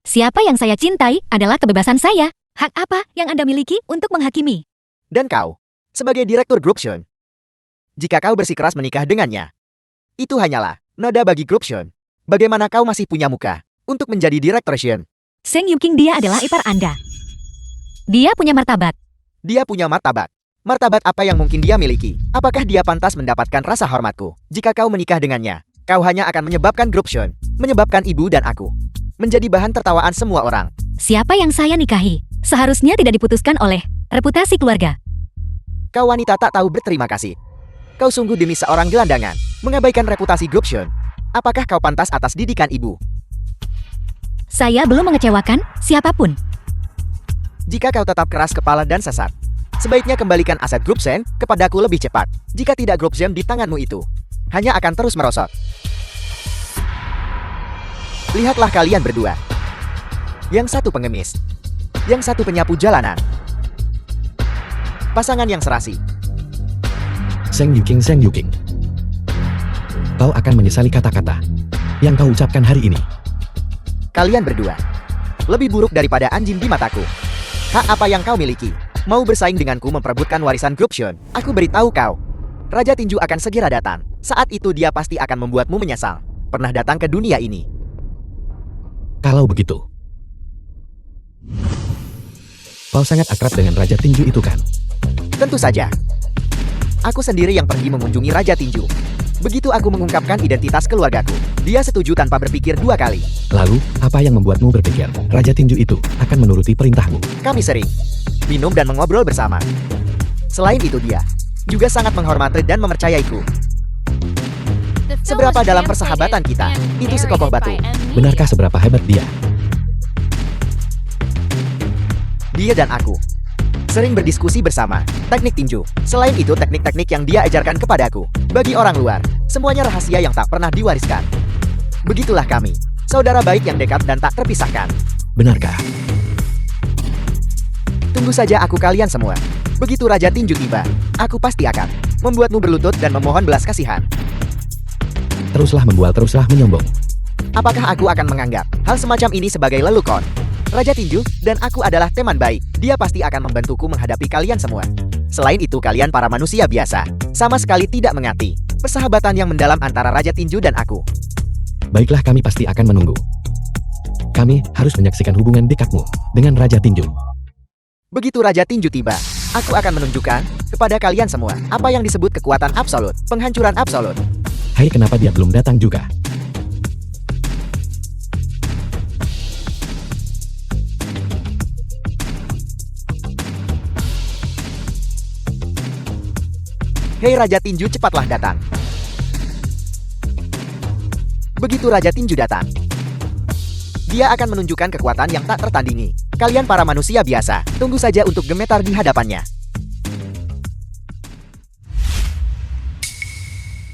Siapa yang saya cintai adalah kebebasan saya. Hak apa yang Anda miliki untuk menghakimi? Dan kau, sebagai direktur grup Shen, jika kau bersikeras menikah dengannya, itu hanyalah noda bagi grup Shen. Bagaimana kau masih punya muka untuk menjadi direktur Shen? Seng Yuking dia adalah ipar Anda. Dia punya martabat. Dia punya martabat. Martabat apa yang mungkin dia miliki? Apakah dia pantas mendapatkan rasa hormatku? Jika kau menikah dengannya, kau hanya akan menyebabkan grup Shen, menyebabkan ibu dan aku menjadi bahan tertawaan semua orang. Siapa yang saya nikahi seharusnya tidak diputuskan oleh reputasi keluarga. Kau wanita tak tahu berterima kasih. Kau sungguh demi seorang gelandangan mengabaikan reputasi grup Shen. Apakah kau pantas atas didikan ibu? Saya belum mengecewakan siapapun. Jika kau tetap keras kepala dan sesat, sebaiknya kembalikan aset grup Shen kepadaku lebih cepat. Jika tidak, grup Shen di tanganmu itu hanya akan terus merosot. Lihatlah kalian berdua. Yang satu pengemis, yang satu penyapu jalanan. Pasangan yang serasi. Seng Yuking. Kau akan menyesali kata-kata yang kau ucapkan hari ini. Kalian berdua lebih buruk daripada anjing di mataku. Hak apa yang kau miliki? Mau bersaing denganku memperebutkan warisan grup Shen? Aku beritahu kau, Raja Tinju akan segera datang. Saat itu dia pasti akan membuatmu menyesal pernah datang ke dunia ini. Kalau begitu, kau sangat akrab dengan Raja Tinju itu kan? Tentu saja. Aku sendiri yang pergi mengunjungi Raja Tinju. Begitu aku mengungkapkan identitas keluargaku, dia setuju tanpa berpikir dua kali. Lalu, apa yang membuatmu berpikir Raja Tinju itu akan menuruti perintahmu? Kami sering minum dan mengobrol bersama. Selain itu dia juga sangat menghormati dan mempercayaiku. Seberapa dalam persahabatan kita, itu sekokoh batu. Benarkah seberapa hebat dia? Dia dan aku sering berdiskusi bersama teknik tinju. Selain itu, teknik-teknik yang dia ajarkan kepadaku, bagi orang luar, semuanya rahasia yang tak pernah diwariskan. Begitulah kami, saudara baik yang dekat dan tak terpisahkan. Benarkah? Tunggu saja aku kalian semua. Begitu Raja Tinju tiba, aku pasti akan membuatmu berlutut dan memohon belas kasihan. Teruslah membual, teruslah menyombong. Apakah aku akan menganggap hal semacam ini sebagai lelukon? Raja Tinju dan aku adalah teman baik. Dia pasti akan membantuku menghadapi kalian semua. Selain itu, kalian para manusia biasa sama sekali tidak mengerti persahabatan yang mendalam antara Raja Tinju dan aku. Baiklah, kami pasti akan menunggu. Kami harus menyaksikan hubungan dekatmu dengan Raja Tinju. Begitu Raja Tinju tiba, aku akan menunjukkan kepada kalian semua apa yang disebut kekuatan absolut, penghancuran absolut. Hai, kenapa dia belum datang juga? Hei Raja Tinju, cepatlah datang. Begitu Raja Tinju datang, dia akan menunjukkan kekuatan yang tak tertandingi. Kalian para manusia biasa, tunggu saja untuk gemetar di hadapannya.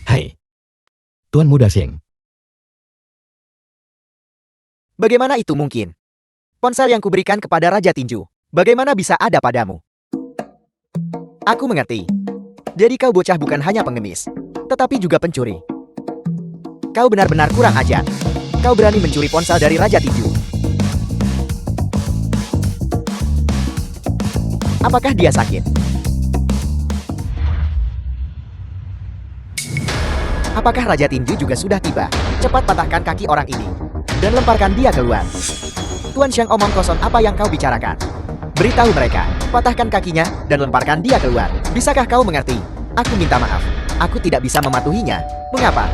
Hai, Tuan Muda Seng. Bagaimana itu mungkin? Ponsel yang kuberikan kepada Raja Tinju, bagaimana bisa ada padamu? Aku mengerti. Jadi kau bocah bukan hanya pengemis, tetapi juga pencuri. Kau benar-benar kurang ajar. Kau berani mencuri ponsel dari Raja Tinju. Apakah dia sakit? Apakah Raja Tinju juga sudah tiba? Cepat patahkan kaki orang ini dan lemparkan dia keluar. Tuan Xiang, omong kosong apa yang kau bicarakan? Beritahu mereka, patahkan kakinya dan lemparkan dia keluar. Bisakah kau mengerti? Aku minta maaf. Aku tidak bisa mematuhinya. Mengapa?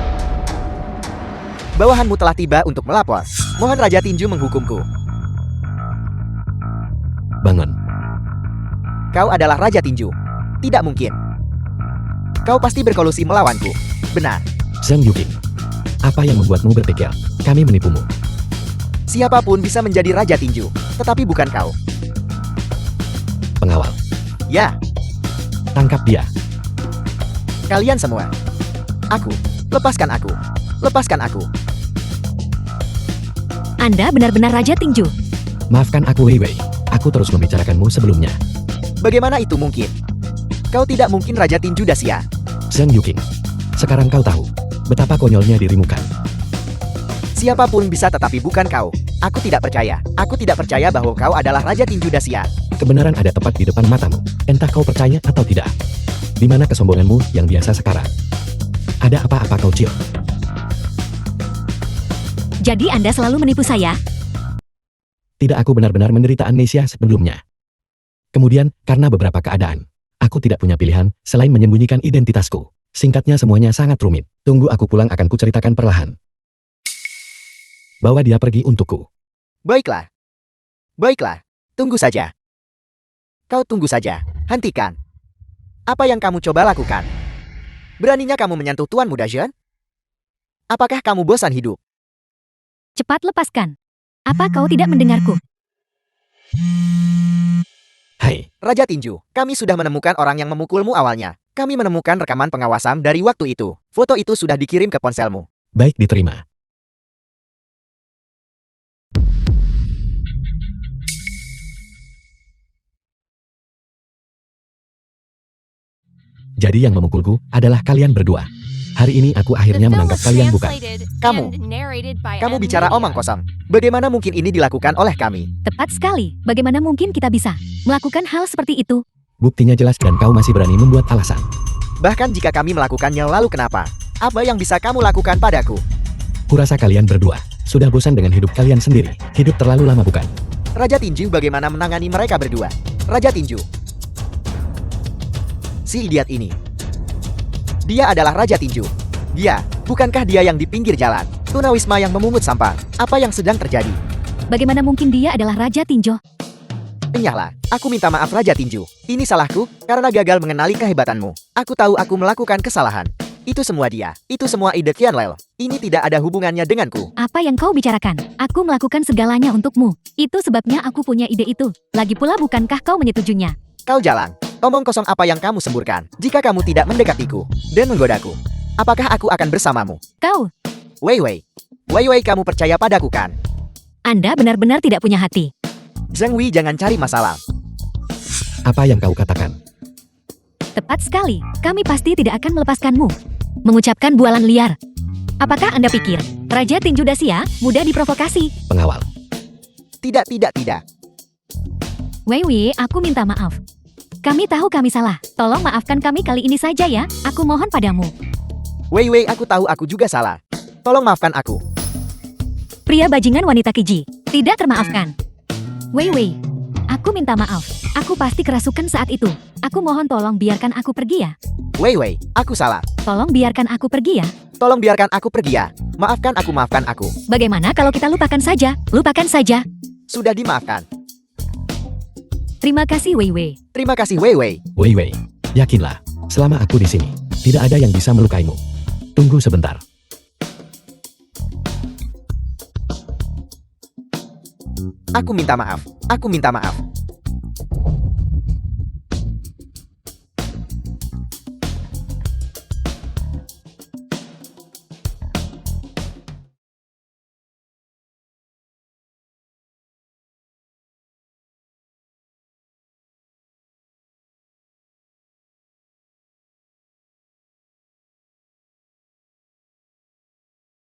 Bawahanmu telah tiba untuk melapor. Mohon Raja Tinju menghukumku. Bangun. Kau adalah Raja Tinju. Tidak mungkin. Kau pasti berkolusi melawanku. Benar. Seng Yuking, apa yang membuatmu berpikir kami menipumu? Siapapun bisa menjadi Raja Tinju, tetapi bukan kau. Pengawal, Ya, tangkap dia. kalian semua. Aku. Lepaskan aku. Lepaskan aku. Anda benar-benar Raja Tinju. Maafkan aku Wei Wei. Aku terus membicarakanmu sebelumnya. Bagaimana itu mungkin? Kau tidak mungkin Raja Tinju Dacia. Zhang Yuking. Sekarang kau tahu betapa konyolnya dirimu kan? Siapapun bisa tetapi bukan kau. Aku tidak percaya. Aku tidak percaya bahwa kau adalah Raja Tinju Dacia. Kebenaran ada tepat di depan matamu. Entah kau percaya atau tidak. Di mana kesombonganmu yang biasa sekarang? Ada apa-apa kau Cil? Jadi Anda selalu menipu saya? Tidak, aku benar-benar menderita amnesia sebelumnya. Kemudian, karena beberapa keadaan, aku tidak punya pilihan selain menyembunyikan identitasku. Singkatnya semuanya sangat rumit. Tunggu aku pulang akan kuceritakan perlahan. Bawa dia pergi untukku. Baiklah. Baiklah. Tunggu saja. Kau tunggu saja. Hentikan. Apa yang kamu coba lakukan? Beraninya kamu menyentuh Tuan Muda Zhen? Apakah kamu bosan hidup? Cepat lepaskan. Apa kau tidak mendengarku? Hai, Raja Tinju, kami sudah menemukan orang yang memukulmu awalnya. Kami menemukan rekaman pengawasan dari waktu itu. Foto itu sudah dikirim ke ponselmu. baik diterima. Jadi yang memukulku adalah kalian berdua. Hari ini aku akhirnya menangkap kalian bukan? Kamu bicara omong kosong. Bagaimana mungkin ini dilakukan oleh kami? Tepat sekali. Bagaimana mungkin kita bisa melakukan hal seperti itu? Buktinya jelas dan kau masih berani membuat alasan. Bahkan jika kami melakukannya lalu kenapa? Apa yang bisa kamu lakukan padaku? Kurasa kalian berdua sudah bosan dengan hidup kalian sendiri. Hidup terlalu lama bukan? Raja Tinju bagaimana menangani mereka berdua? Raja Tinju. Si idiot ini. Dia adalah Raja Tinju. Dia, bukankah dia yang di pinggir jalan? Tunawisma yang memungut sampah. Apa yang sedang terjadi? Bagaimana mungkin dia adalah Raja Tinjo? Enyahlah, aku minta maaf Raja Tinju. Ini salahku, karena gagal mengenali kehebatanmu. Aku tahu aku melakukan kesalahan. Itu semua dia. Itu semua ide Qianlel. Ini tidak ada hubungannya denganku. Apa yang kau bicarakan? Aku melakukan segalanya untukmu. Itu sebabnya aku punya ide itu. Lagi pula bukankah kau menyetujuinya? Kau jalan. Omong kosong apa yang kamu semburkan? Jika kamu tidak mendekatiku dan menggodaku, apakah aku akan bersamamu? Kau, Wei Wei. Wei Wei, kamu percaya padaku kan? Anda benar-benar tidak punya hati. Zheng Wei, jangan cari masalah. Apa yang kau katakan? Tepat sekali. Kami pasti tidak akan melepaskanmu. Mengucapkan bualan liar. Apakah Anda pikir Raja Tinju Dacia mudah diprovokasi? Pengawal. Tidak, tidak, tidak. Wei Wei, aku minta maaf. Kami tahu kami salah. Tolong maafkan kami kali ini saja ya. Aku mohon padamu. Wei Wei, aku tahu aku juga salah. Tolong maafkan aku. Pria bajingan wanita keji. Tidak termaafkan. Wei Wei, aku minta maaf. Aku pasti kerasukan saat itu. Aku mohon tolong biarkan aku pergi ya. Wei Wei, aku salah. Tolong biarkan aku pergi ya. Tolong biarkan aku pergi ya. Maafkan aku, maafkan aku. Bagaimana kalau kita lupakan saja? Lupakan saja. Sudah dimaafkan. Terima kasih Wei Wei. Terima kasih Wei Wei. Wei Wei, yakinlah, selama aku di sini, tidak ada yang bisa melukaimu. Tunggu sebentar. Aku minta maaf. Aku minta maaf.